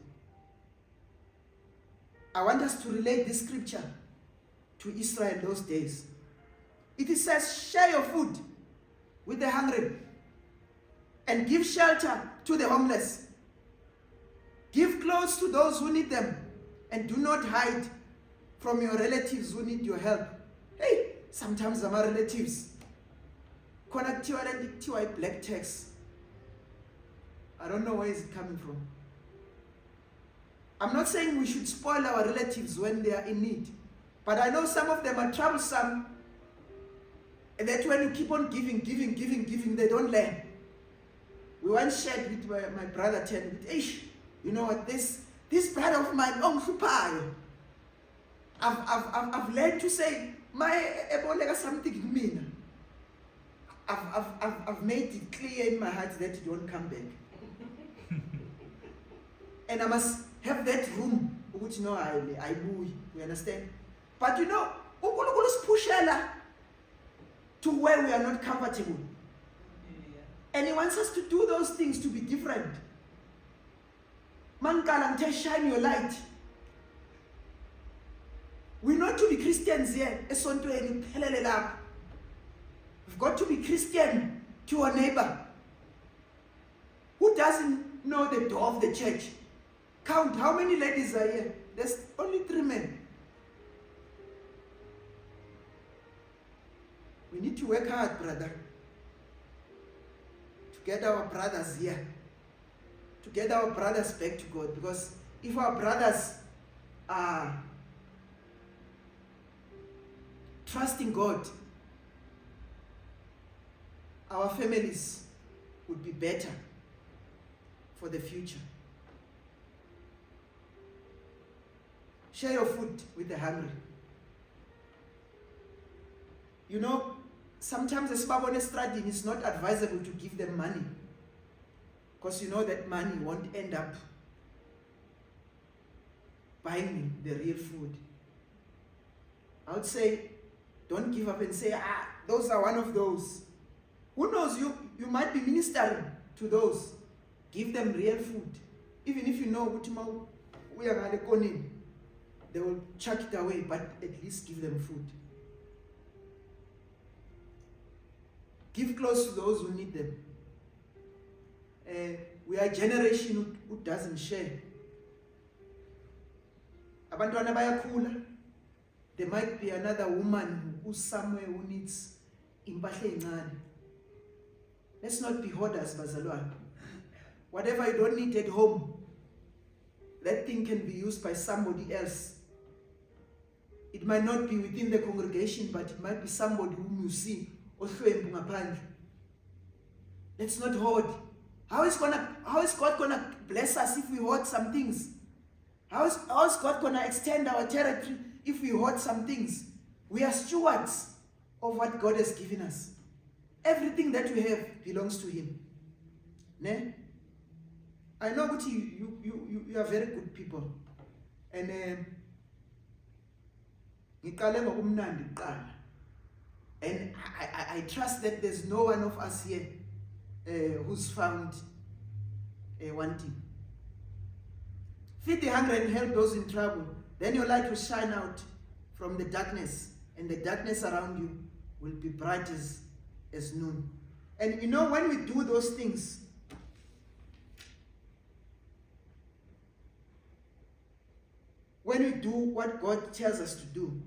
I want us to relate this scripture to Israel those days. It says, share your food with the hungry and give shelter to the homeless. Give clothes to those who need them and do not hide from your relatives who need your help. Hey, sometimes our relatives connect to a black tax. I don't know where is it coming from. I'm not saying we should spoil our relatives when they are in need, but I know some of them are troublesome, and that when you keep on giving, they don't learn. We once shared with my brother Ted, you know what, this brother of mine, I've learned to say, something to me. I've made it clear in my heart that you don't come back. And I must have that room, which I boo, you understand? But you know, uNkulunkulu pushela to where we are not comfortable. And he wants us to do those things to be different. Mankala, shine your light. We're not to be Christians here. We've got to be Christian to our neighbor. Who doesn't know the door of the church? Count how many ladies are here. There's only 3 men. We need to work hard, brother, to get our brothers here, to get our brothers back to God. Because if our brothers are trusting God, our families would be better for the future. Share your food with the hungry. You know, sometimes as Babone studying, it's not advisable to give them money, because you know that money won't end up buying the real food. I would say, don't give up and say, those are one of those. Who knows, you might be ministering to those. Give them real food. Even if you know they will chuck it away, but at least give them food. Give clothes to those who need them. We are a generation who doesn't share. Abantwana bayakhula, There might be another woman who's somewhere who needs impahla encane. Let's not be hoarders, bazalwane. Whatever you don't need at home, that thing can be used by somebody else. It might not be within the congregation, but it might be somebody whom you see. Let's not hoard. How is God gonna bless us if we hoard some things? How is God gonna extend our territory if we hoard some things? We are stewards of what God has given us. Everything that we have belongs to Him. Ne? I know that you are very good people. And and I trust that there's no one of us here who's found wanting. Feed the hungry and help those in trouble. Then your light will shine out from the darkness, and the darkness around you will be bright as noon. And you know, when we do those things, when we do what God tells us to do,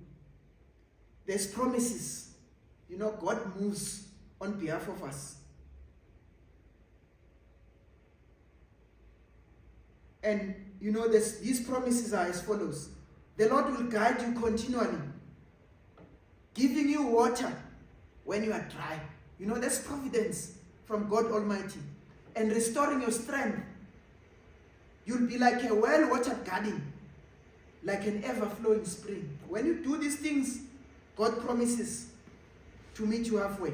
there's promises. You know, God moves on behalf of us. And you know, these promises are as follows. The Lord will guide you continually, giving you water when you are dry. You know, that's providence from God Almighty. And restoring your strength. You'll be like a well-watered garden, like an ever-flowing spring. When you do these things, God promises to meet you halfway.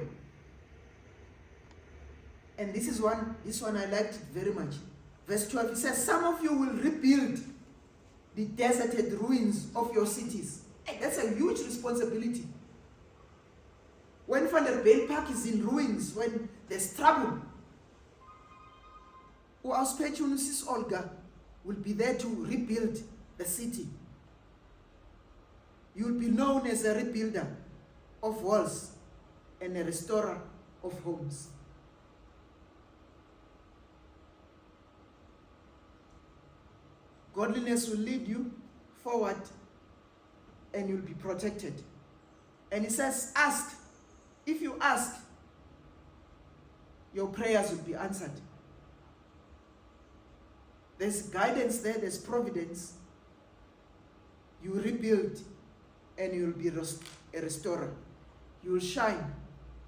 And this one I liked it very much. Verse 12, it says, some of you will rebuild the deserted ruins of your cities. Hey, that's a huge responsibility. When Van der Bellen Park is in ruins, when there's trouble, our spiritual Mrs. Olga will be there to rebuild the city. You will be known as a rebuilder of walls and a restorer of homes. Godliness will lead you forward and you'll be protected. And it says, ask. If you ask, your prayers will be answered. There's guidance there, there's providence. You rebuild and you'll be a restorer. You will shine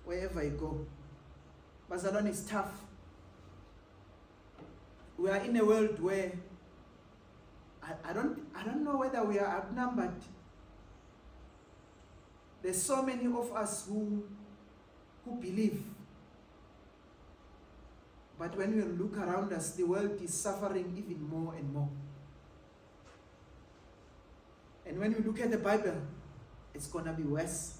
wherever you go. Bazalwane is tough. We are in a world where I don't know whether we are outnumbered. There's so many of us who believe. But when we look around us, the world is suffering even more and more. And when we look at the Bible, it's gonna be worse.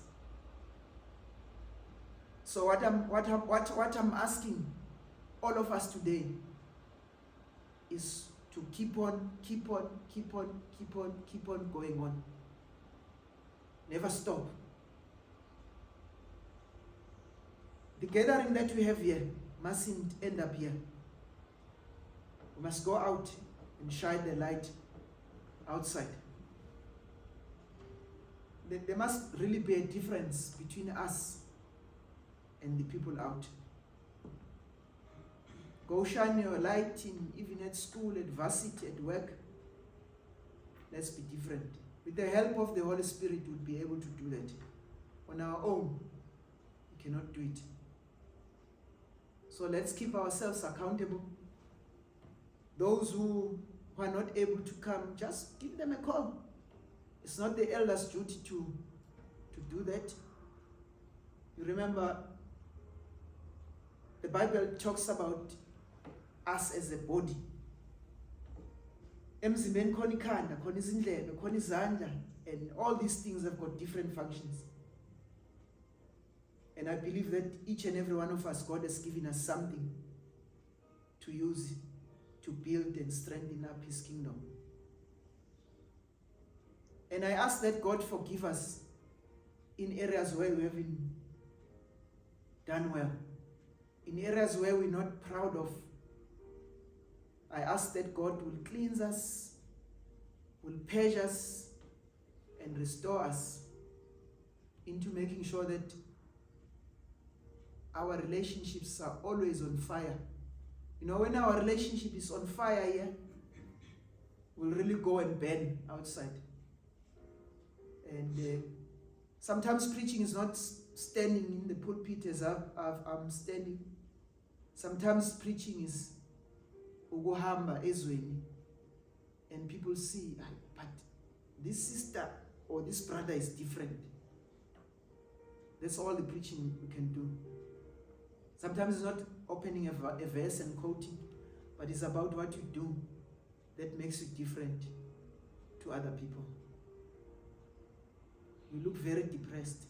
So what I'm asking all of us today is to keep on going on. Never stop. The gathering that we have here mustn't end up here. We must go out and shine the light outside. There must really be a difference between us and the people out. Go shine your light even at school, at varsity, at work. Let's be different. With the help of the Holy Spirit, we'll be able to do that. On our own, we cannot do it. So let's keep ourselves accountable. Those who are not able to come, just give them a call. It's not the elder's duty to do that. You remember, the Bible talks about us as a body. Emzimbeni khona ikhanda, khona izindlebe, khona izandla, and all these things have got different functions. And I believe that each and every one of us, God has given us something to use to build and strengthen up His kingdom. And I ask that God forgive us in areas where we haven't done well, in areas where we're not proud of. I ask that God will cleanse us, will purge us, and and restore us into making sure that our relationships are always on fire. You know, when our relationship is on fire here, we'll really go and burn outside. And sometimes preaching is not standing in the pulpit as I'm standing. Sometimes preaching is ukuhamba ezweni, and people see, but this sister or this brother is different. That's all the preaching we can do. Sometimes it's not opening a verse and quoting, but it's about what you do that makes you different to other people. You look very depressed.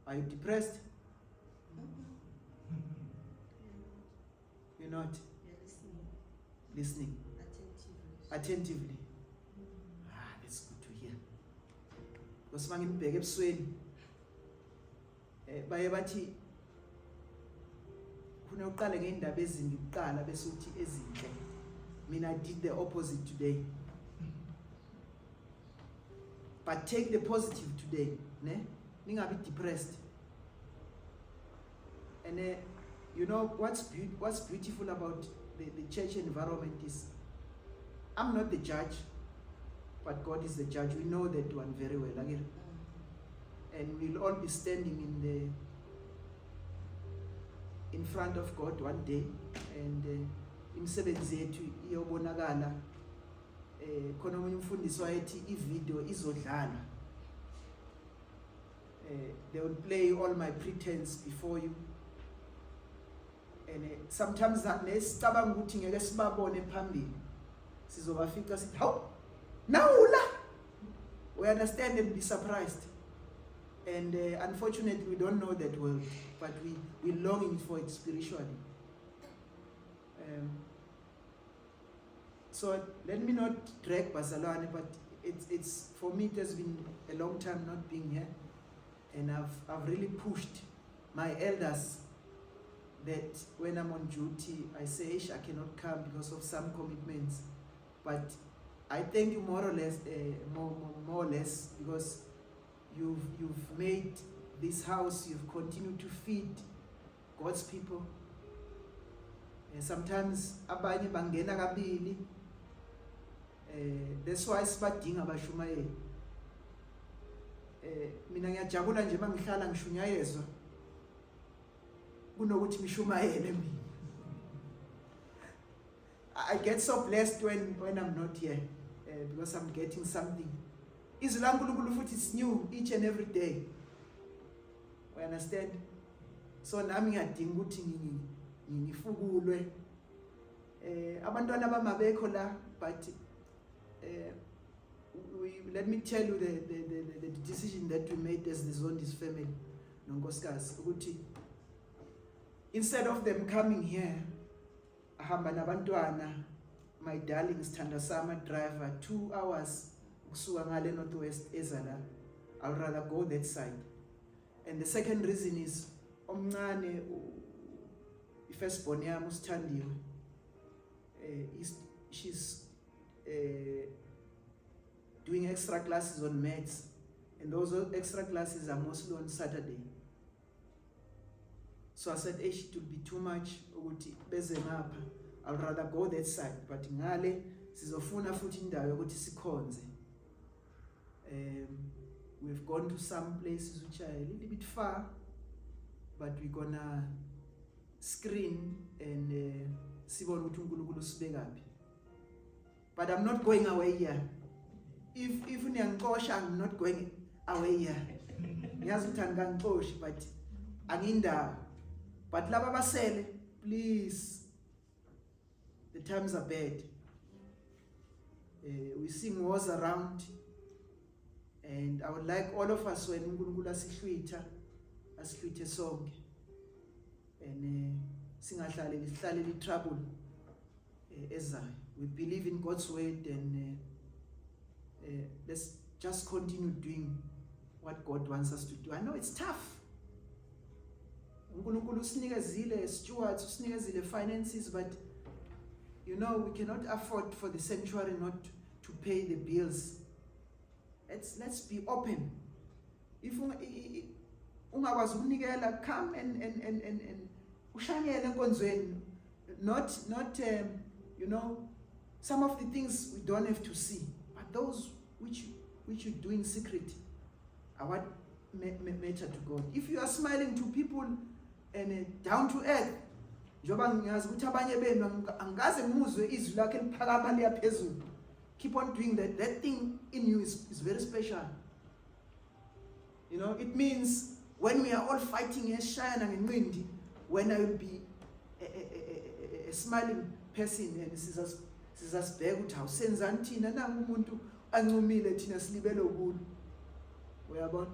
Are you depressed? You're not? You're Listening. Attentively. That's good to hear. Because mangibheke ebusweni baye bathi kune uqale ngeindaba ezimbi kuqala bese uthi ezinhle. Mina I did the opposite today. But take the positive today, ne? Ningabi depressed. And you know what's beautiful about the church environment is, I'm not the judge, but God is the judge. We know that one very well. Again. And we'll all be standing in front of God one day, and imisebenzi yethu iyobonakala. Khona omunye umfundisi wayethi ivideo izodlala. They will play all my pretense before you. And sometimes nesicabanga ukuthi ngeke sibabone phambili. Sizobafica sithi, "Hawu, nawula." We understand and be surprised. And unfortunately, we don't know that world, but we're longing for it spiritually. So let me not drag Bazalwane, but it's for me it has been a long time not being here, and I've really pushed my elders that when I'm on duty, I say I cannot come because of some commitments, but I thank you more or less, because you've made this house, you've continued to feed God's people. And sometimes abanye bangena kabili. That's why sibadinga abashumayeli. Mina ngiyajabula nje mangihlala ngishunyayezwa kunokuthi ngishumayele mina. I get so blessed when I'm not here, because I'm getting something. Izwi laNkulunkulu futhi it's new each and every day. We understand? So nami ngiyadinga ukuthi ngifukulwe. Abantwana bamabekho la, but let me tell you the decision that we made as the Zondi's family, nonkosikazi, ukuthi instead of them coming here, ahamba nabantwana, my darling Sithanda Sama driver 2 hours kusuka ngale northwest ezala, I'd rather go that side. And the second reason is omncane ifirstborn yami uSithandiwe, she's doing extra classes on maths, and those extra classes are mostly on Saturday. So I said, it would be too much ukuthi beze ngapha. I'd rather go that side, but ngale sizofuna futhi indawo yokuthi sikhonze. We've gone to some places which are a little bit far, but we're gonna screen and sibone ukuthi uNkulunkulu sibekaphi. But I'm not going away here. If uniyangixosha, I'm not going away here. Ngiyazi ukuthi angangixoshi, but angindawo. But laba basele, please, the times are bad. We sing wars around, and I would like all of us when uNkulunkulu asihlwitha sonke, and singahlali trouble ezayo. We believe in God's word, and let's just continue doing what God wants us to do. I know it's tough. uNkulunkulu usinikezile stewards, usinikezile finances, but you know we cannot afford for the sanctuary not to pay the bills. Let's be open. If ungakwazi ukunikela, come and ushayele enkonzweni. Not you know, some of the things we don't have to see, but those which you do in secret are what matter to God. If you are smiling to people and down to earth, njoba ngiyazi ukuthi abanye benu angaze ngimuzwe izwi lakhe liphakama liya phezulu. Keep on doing that. That thing in you is very special. You know, it means when we are all fighting eshayana ngenqindi, when I will be a smiling person and sizasibheka ukuthi awusenzani thina nangu umuntu ancumile thina silibele kulo. Uyabona?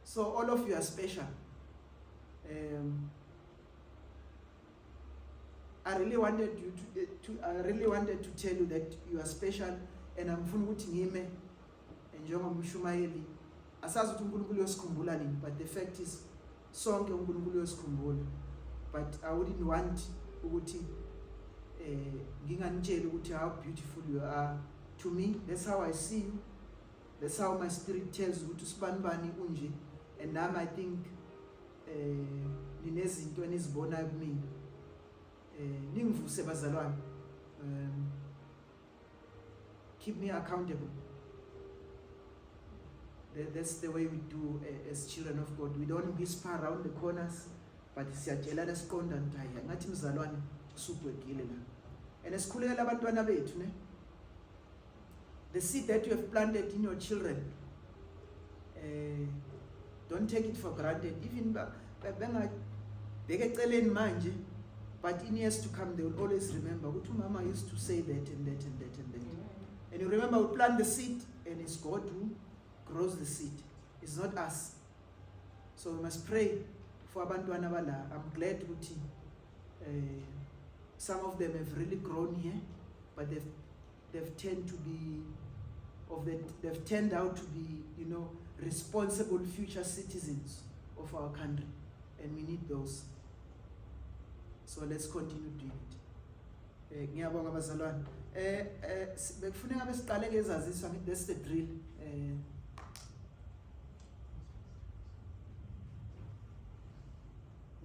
So all of you are special. I really wanted to tell you that you are special, and I'm funa ukuthi ngime njengomshumayeli asazi ukuthi uNkulunkulu uyosikhumbula nini, but the fact is sonke uNkulunkulu uyosikhumbula. But I wouldn't want ukuthi nginganitshela ukuthi how beautiful you are. To me, that's how I see you. That's how my spirit tells you to spanbani unje. And now I think ninezinto enizibona kumina. Ningivuse bazalwane. Keep me accountable. That's the way we do as children of God. We don't whisper around the corners, but siyatshelana siqonda ukuthi hayi ngathi mzalwane usubhekile la. And esikhulekela abantwana bethu ne. The seed that you have planted in your children, don't take it for granted. Even manje, but in years to come, they will always remember. Mama used to say that and that and that and that. And you remember, we plant the seed, and it's God who grows the seed. It's not us. So we must pray for abantwana bala. I'm glad some of them have really grown here, but they've turned out to be, you know, responsible future citizens of our country, and we need those. So let's continue doing it. Ngiyabonga bazalwane. Bekufuneka besiqale ngezaziswa, that's the drill.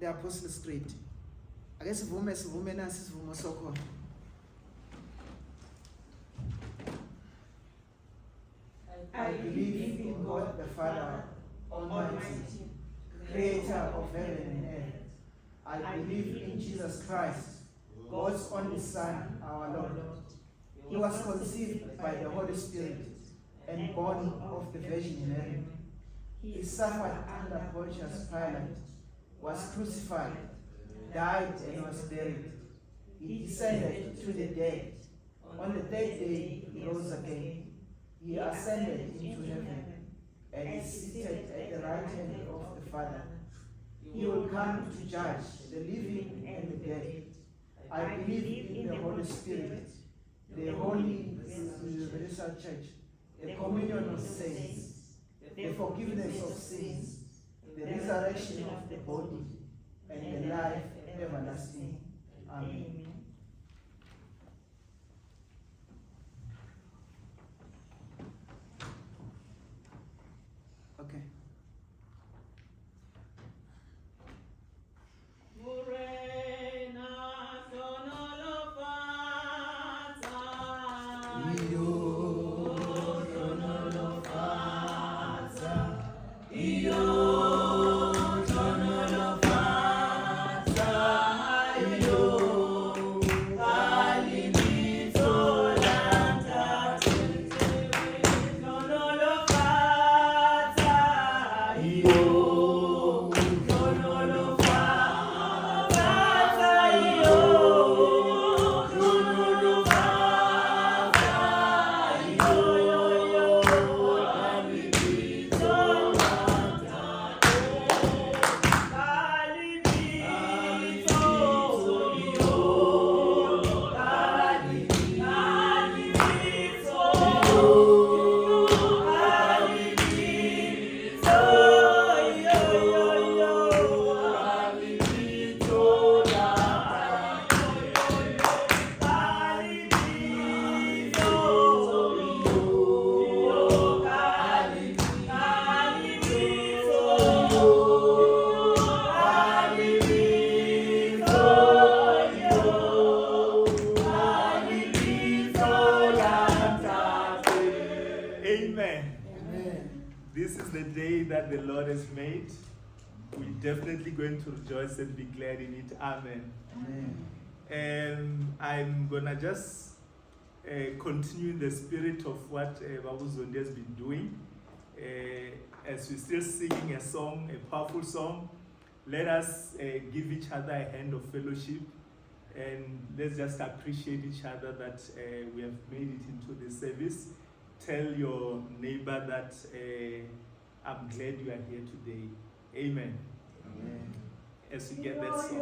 The Apostles' Creed. Ake sivume nasi isivumo sokhona. I believe in God the Father Almighty, creator of heaven and earth. I believe in Jesus Christ, God's only Son, our Lord. He was conceived by the Holy Spirit and born of the Virgin Mary. He suffered under Pontius Pilate, was crucified, died and was buried. He descended to the dead. On the third day he rose again. He ascended into heaven and is seated at the right hand of the Father. He will come to judge the living and the dead. I believe in the Holy Spirit, the Holy Universal Church, the communion of saints, the forgiveness of sins, the resurrection of the body, and the life everlasting. Amen. Okay. the Lord has made. We're definitely going to rejoice and be glad in it. Amen. Amen. And I'm gonna just continue in the spirit of what Babu Zondi has been doing. As we're still singing a song, a powerful song, let us give each other a hand of fellowship, and let's just appreciate each other that we have made it into the service. Tell your neighbor that I'm glad you are here today. Amen. Amen. As we get that song.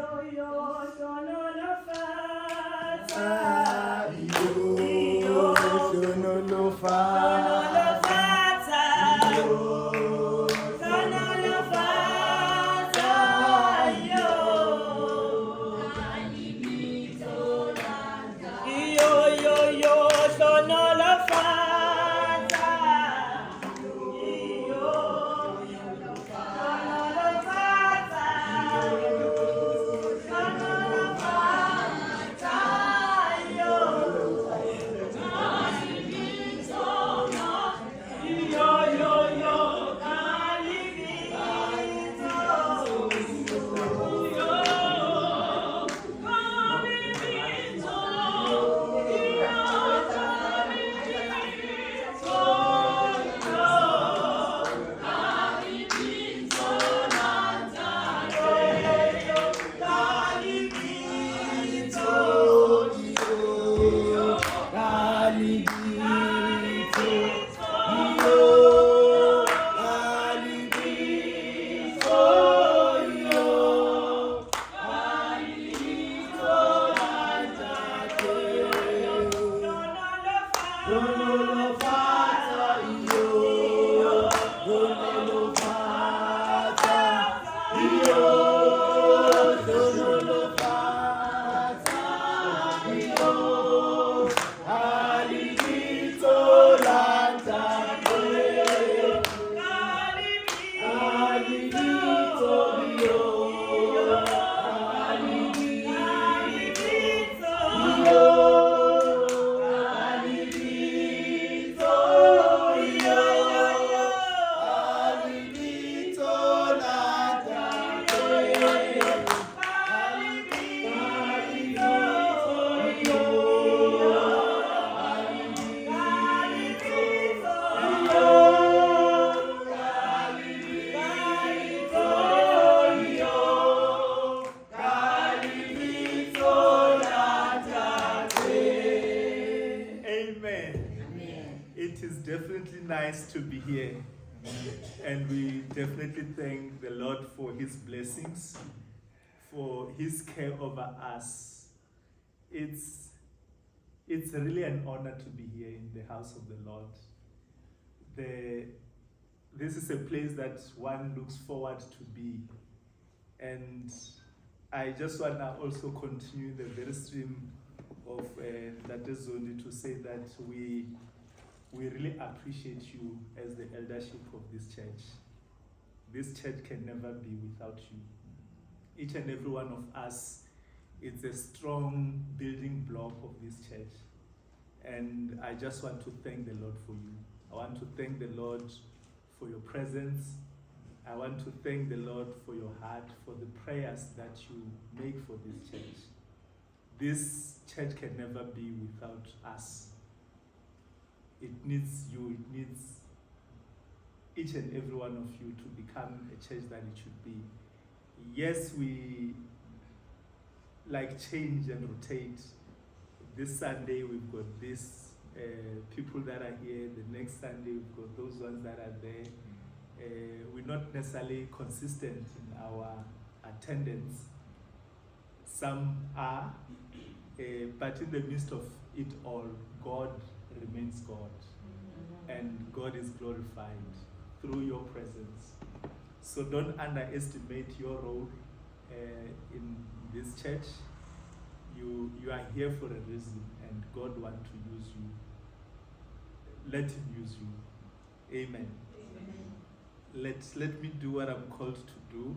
It is definitely nice to be here, and we definitely thank the Lord for His blessings, for His care over us. It's really an honor to be here in the house of the Lord. This is a place that one looks forward to be, and I just want to also continue the very stream of that Zondi to say that we really appreciate you as the eldership of this church. This church can never be without you. Each and every one of us is a strong building block of this church. And I just want to thank the Lord for you. I want to thank the Lord for your presence. I want to thank the Lord for your heart, for the prayers that you make for this church. This church can never be without us. It needs you, it needs each and every one of you to become a church that it should be. Yes, we like change and rotate. This Sunday we've got these people that are here. The next Sunday we've got those ones that are there. We're not necessarily consistent in our attendance. Some are, but in the midst of it all, God remains God, and God is glorified through your presence. So don't underestimate your role in this church. You are here for a reason, and God wants to use you. Let Him use you. Amen. Amen. Let me do what I'm called to do.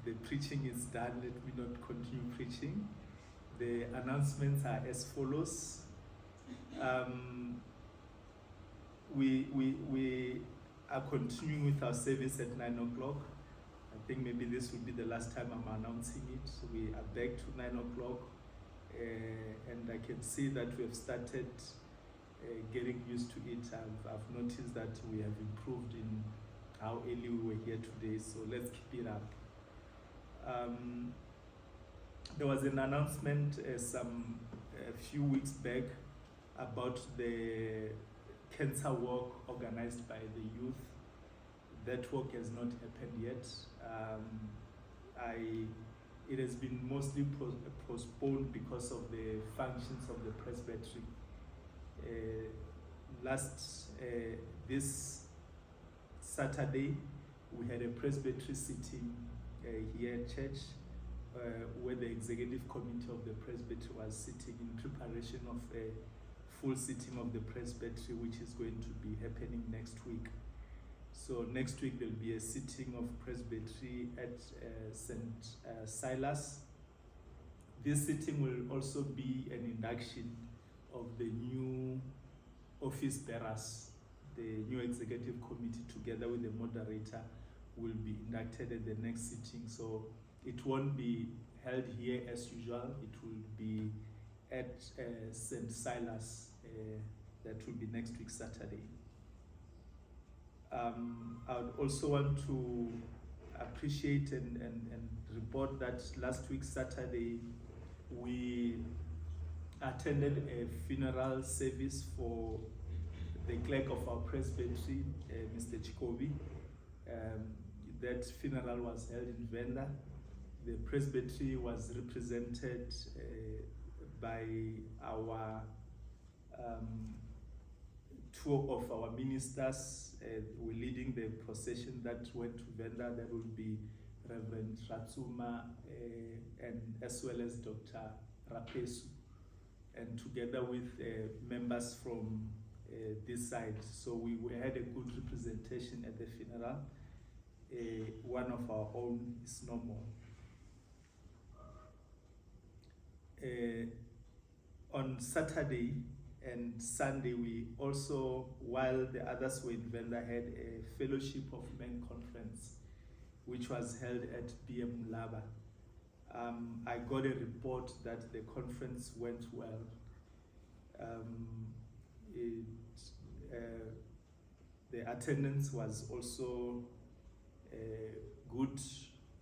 The preaching is done. Let me not continue preaching. The announcements are as follows. are continuing with our service at 9 o'clock. I think maybe this will be the last time I'm announcing it. So we are back to 9 o'clock, and I can see that we have started getting used to it. I've noticed that we have improved in how early we were here today, so let's keep it up. There was an announcement a few weeks back about the cancer walk organized by the youth. That walk has not happened yet. It has been mostly postponed because of the functions of the presbytery. This Saturday, we had a presbytery sitting here at church, where the executive committee of the presbytery was sitting in preparation of a full sitting of the presbytery, which is going to be happening next week. So next week there'll be a sitting of presbytery at St. Silas. This sitting will also be an induction of the new office bearers. The new executive committee, together with the moderator, will be inducted at the next sitting. So it won't be held here as usual. It will be at St. Silas. That will be next week, Saturday. I would also want to appreciate and report that last week, Saturday, we attended a funeral service for the clerk of our presbytery, Mr. Chikobi. That funeral was held in Venda. The presbytery was represented by our two of our ministers. We're leading the procession that went to Venda. There will be Reverend Ratsuma and as well as Dr. Rapesu, and together with members from this side. So we had a good representation at the funeral. One of our own is no more. On Saturday and Sunday, we also, while the others were in Venda, had a Fellowship of Men conference, which was held at BM Laba. I got a report that the conference went well. The attendance was also good,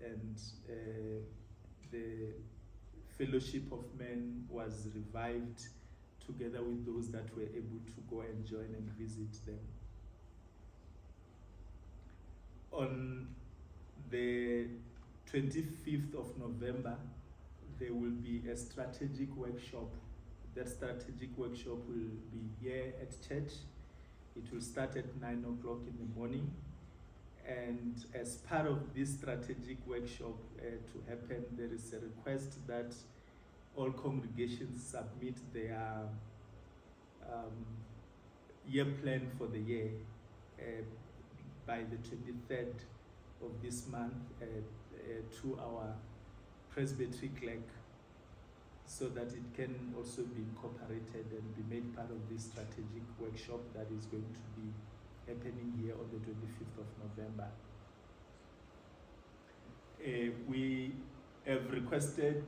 and the Fellowship of Men was revived together with those that were able to go and join and visit them. On the 25th of November, there will be a strategic workshop. That strategic workshop will be here at church. It will start at 9 o'clock in the morning. And as part of this strategic workshop to happen, there is a request that all congregations submit their year plan for the year by the 23rd of this month to our presbytery clerk, so that it can also be incorporated and be made part of this strategic workshop that is going to be happening here on the 25th of November. We have requested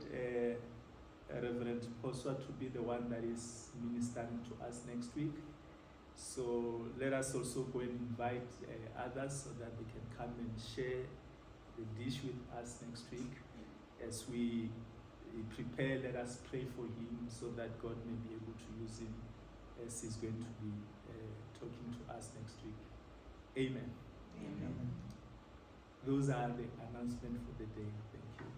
Reverend Poswa to be the one that is ministering to us next week. So let us also go and invite others so that they can come and share the dish with us next week. As we prepare, let us pray for him so that God may be able to use him as he's going to be talking to us next week. Amen. Amen. Those are the announcements for the day. Thank you.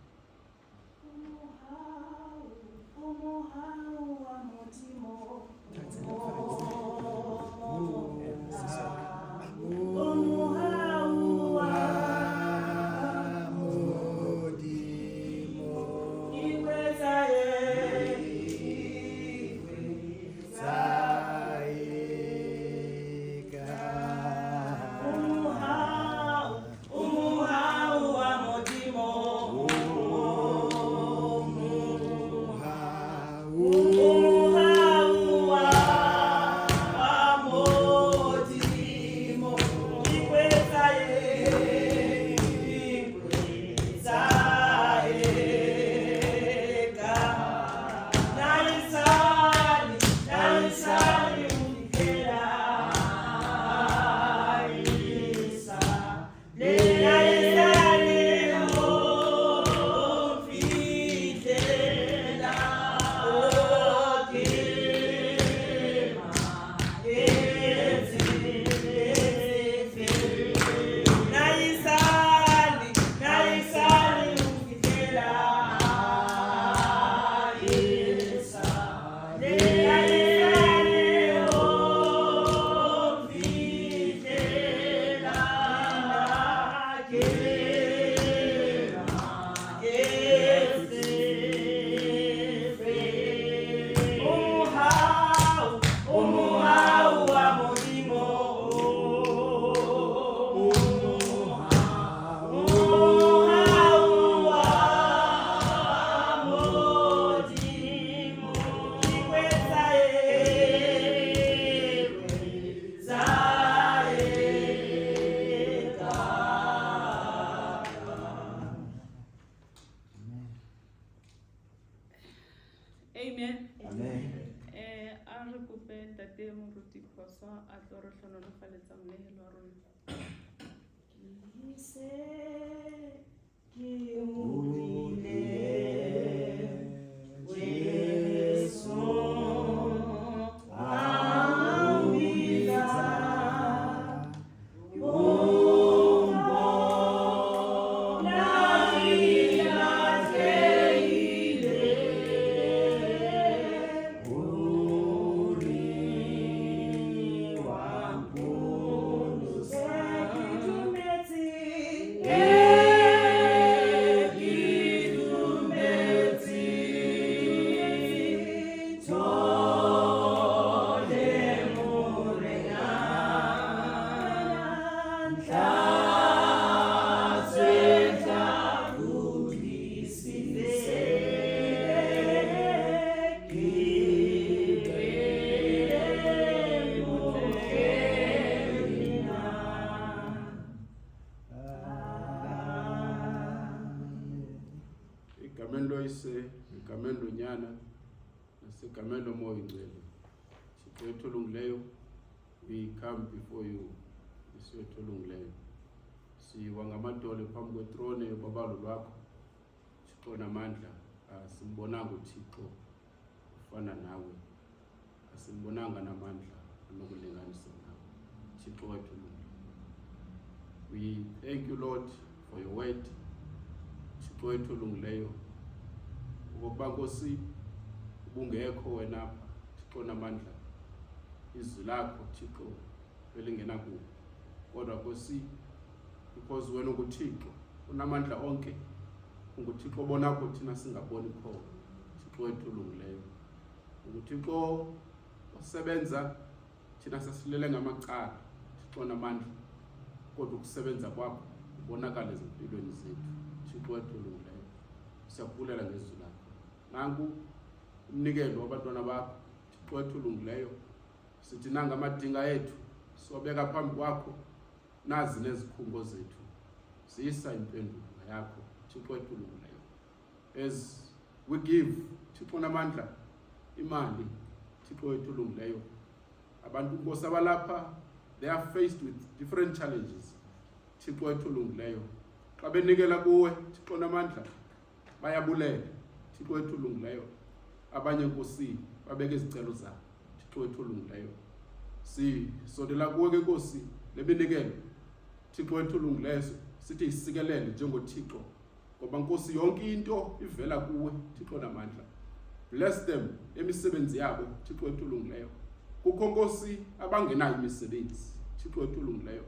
Amen. Amen. A re kope Ntate Moruti Khosa a tlo re hlonolofaletsa monehelo wa rona. Igamendo ise, igamendo nyana, nasigamendo moya ingcwele. Thixo olungileyo, we come before you, Thixo olungileyo. Siwa ngamadolo phambi kwethrone yobabalo lwakho. Thixo namandla, asimbonanga uThixo ufana nawe. Asimbonanga namandla anokulinganisa nawe. Thixo wethu olungileyo. We thank you, Lord, for your word. Thixo wethu olungileyo. Ukuba Nkosi ubungekho wena apha, Thixo namandla. Izwi lakho Thixo belingena kuwe. Kodwa Nkosi, because wena unguThixo unamandla onke, unguThixo obonakho thina singaboni kho. Thixo wethu olungileyo. UnguThixo osebenza thina sasilele ngamacala. Thixo namandla. Kodwa ukusebenza kwakho ubonakala ezimpilweni zethu. Thixo wethu olungileyo. Siyakubulela ngezwi lakho. Nanku umnikelo wabantwana bakho. Thixo wethu olungileyo. Sithi nanga amadinga ethu siwabeka phambi kwakho. Nazi nezikhungo zethu. Siyisa impendulo yakho. Thixo wethu olungileyo. As we give Thixo namandla imali. Thixo wethu olungileyo. Abantu Nkosi abalapha, they are faced with different challenges. Thixo wethu olungileyo. Xa benikela kuwe Thixo namandla bayabulela. Thixo wethu olungileyo. Abanye Nkosi babeke izicelo zabo. Thixo wethu olungileyo. Sondela kuwe ke Nkosi lebenikelo. Thixo wethu olungileyo sithi isikelele njengoThixo. Ngoba Nkosi yonke into ivela kuwe Thixo namandla. Bless them emisebenzi yabo Thixo wethu olungileyo. Kukho Nkosi abangenayo imisebenzi Thixo wethu olungileyo.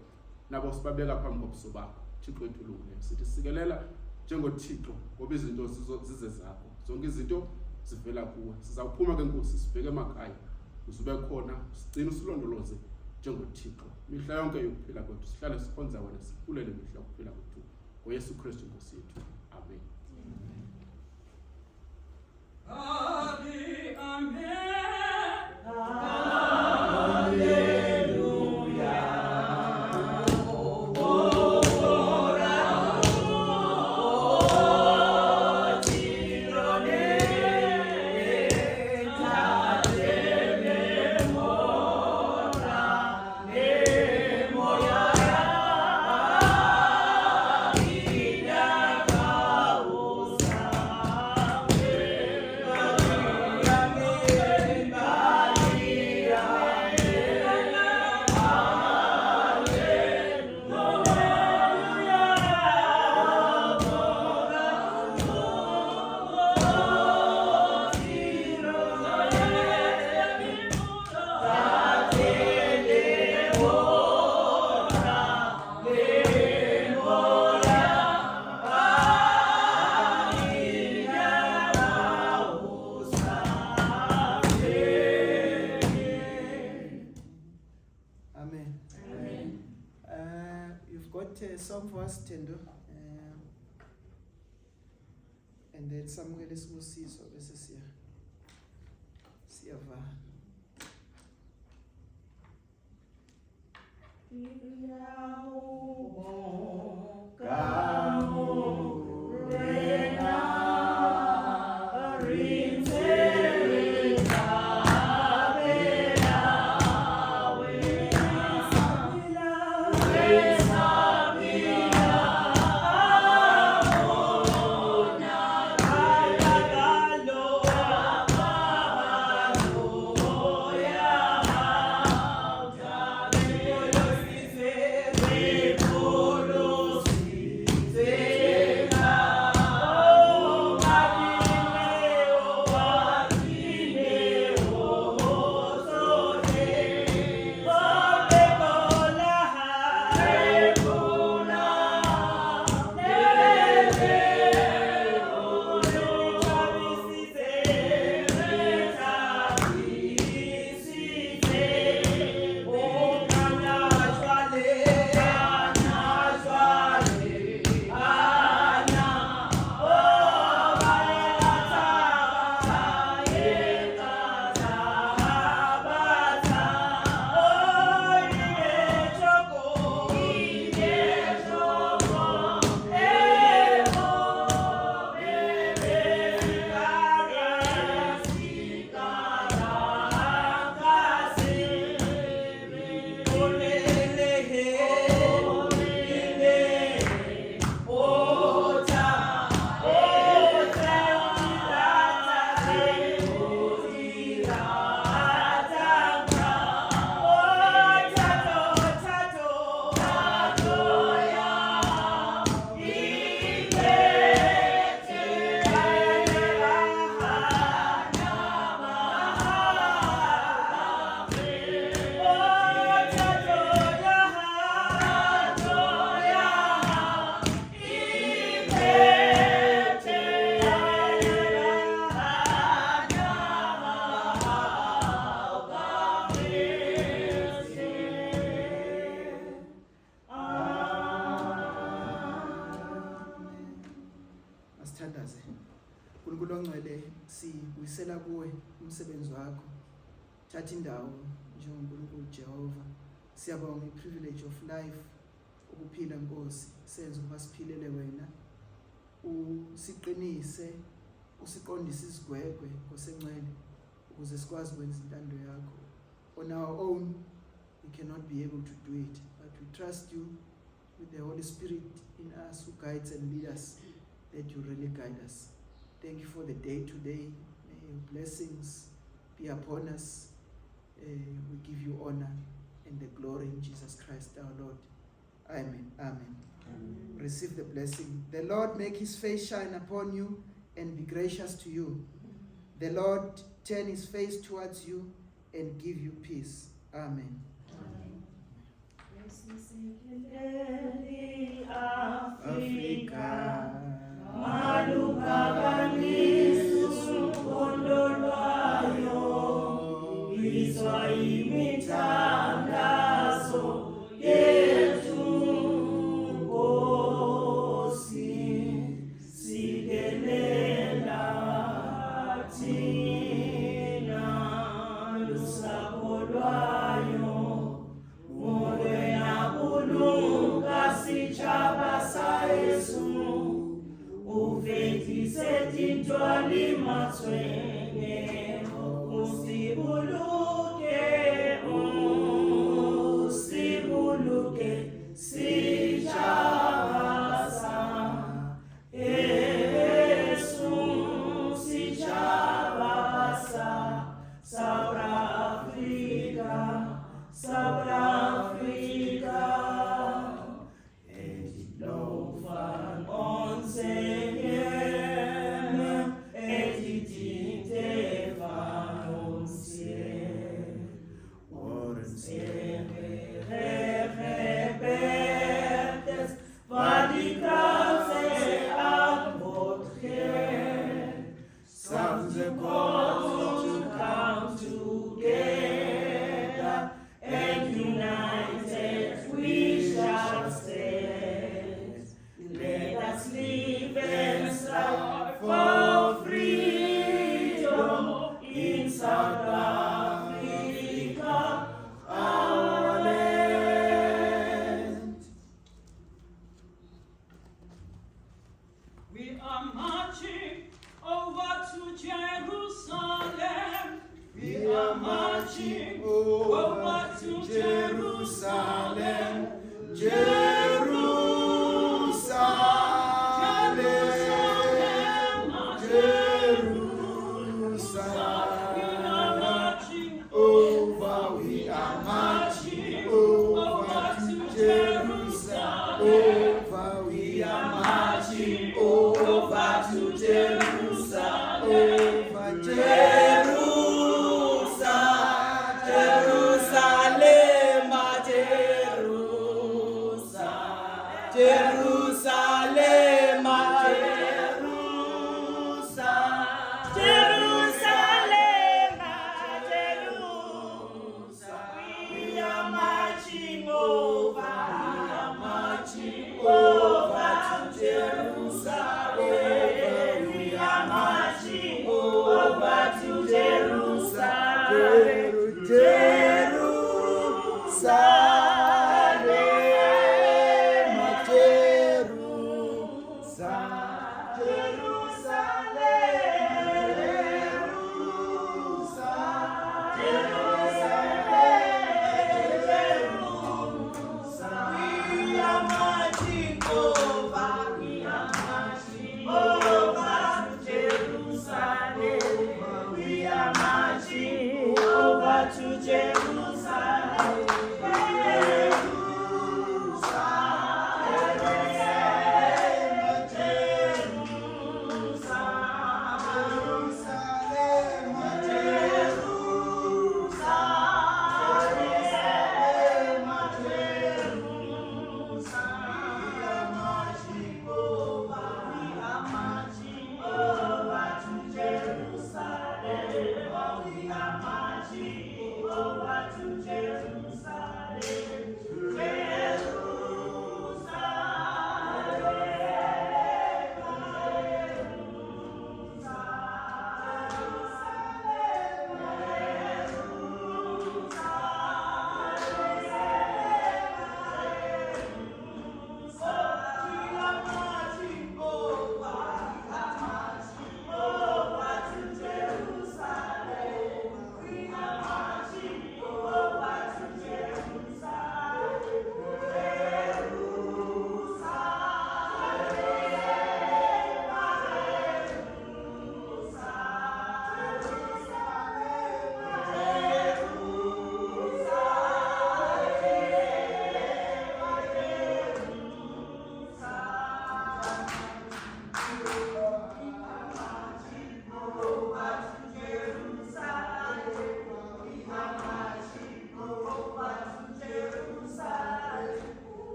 Nabo sibabeka phambi kobuso bakho Thixo wethu olungileyo. Sithi sikelela njengoThixo ngoba izinto zize zakho. Zonke izinto zivela kuwe. Sizawuphuma ke Nkosi sibheke emakhaya. Uzube khona sigcina usilondoloze njengoThixo. Mihla yonke yokuphila kwethu sihlale sikhonza wena sikhulele mihla yokuphila kwethu. ngoYesu Kristu Nkosi yethu. Amen. Amen. Tendo. And then Samuel Sibusiso bese siyavala. Masithandaze. uNkulunkulu ongcwele sibuyisela kuwe umsebenzi wakho. Thatha indawo njengoNkulunkulu Jehova. Siyabonga iprivilege of life ukuphila Nkosi. Senze ukuba siphilele wena. Usiqinise, usiqondise isigwegwe ngosencwele ukuze sikwazi ukwenza intando yakho. On our own we cannot be able to do it, but we trust you with the Holy Spirit in us who guides and leads us, that you really guide us. Thank you for the day today. May your blessings be upon us. We give you honor and the glory in Jesus Christ our Lord. Amen. Amen. Amen. Receive the blessing. The Lord make his face shine upon you and be gracious to you. The Lord turn his face towards you and give you peace. Amen. Africa. Once again, are marching over to Jerusalem. We are marching over to Jerusalem. Jerusalem.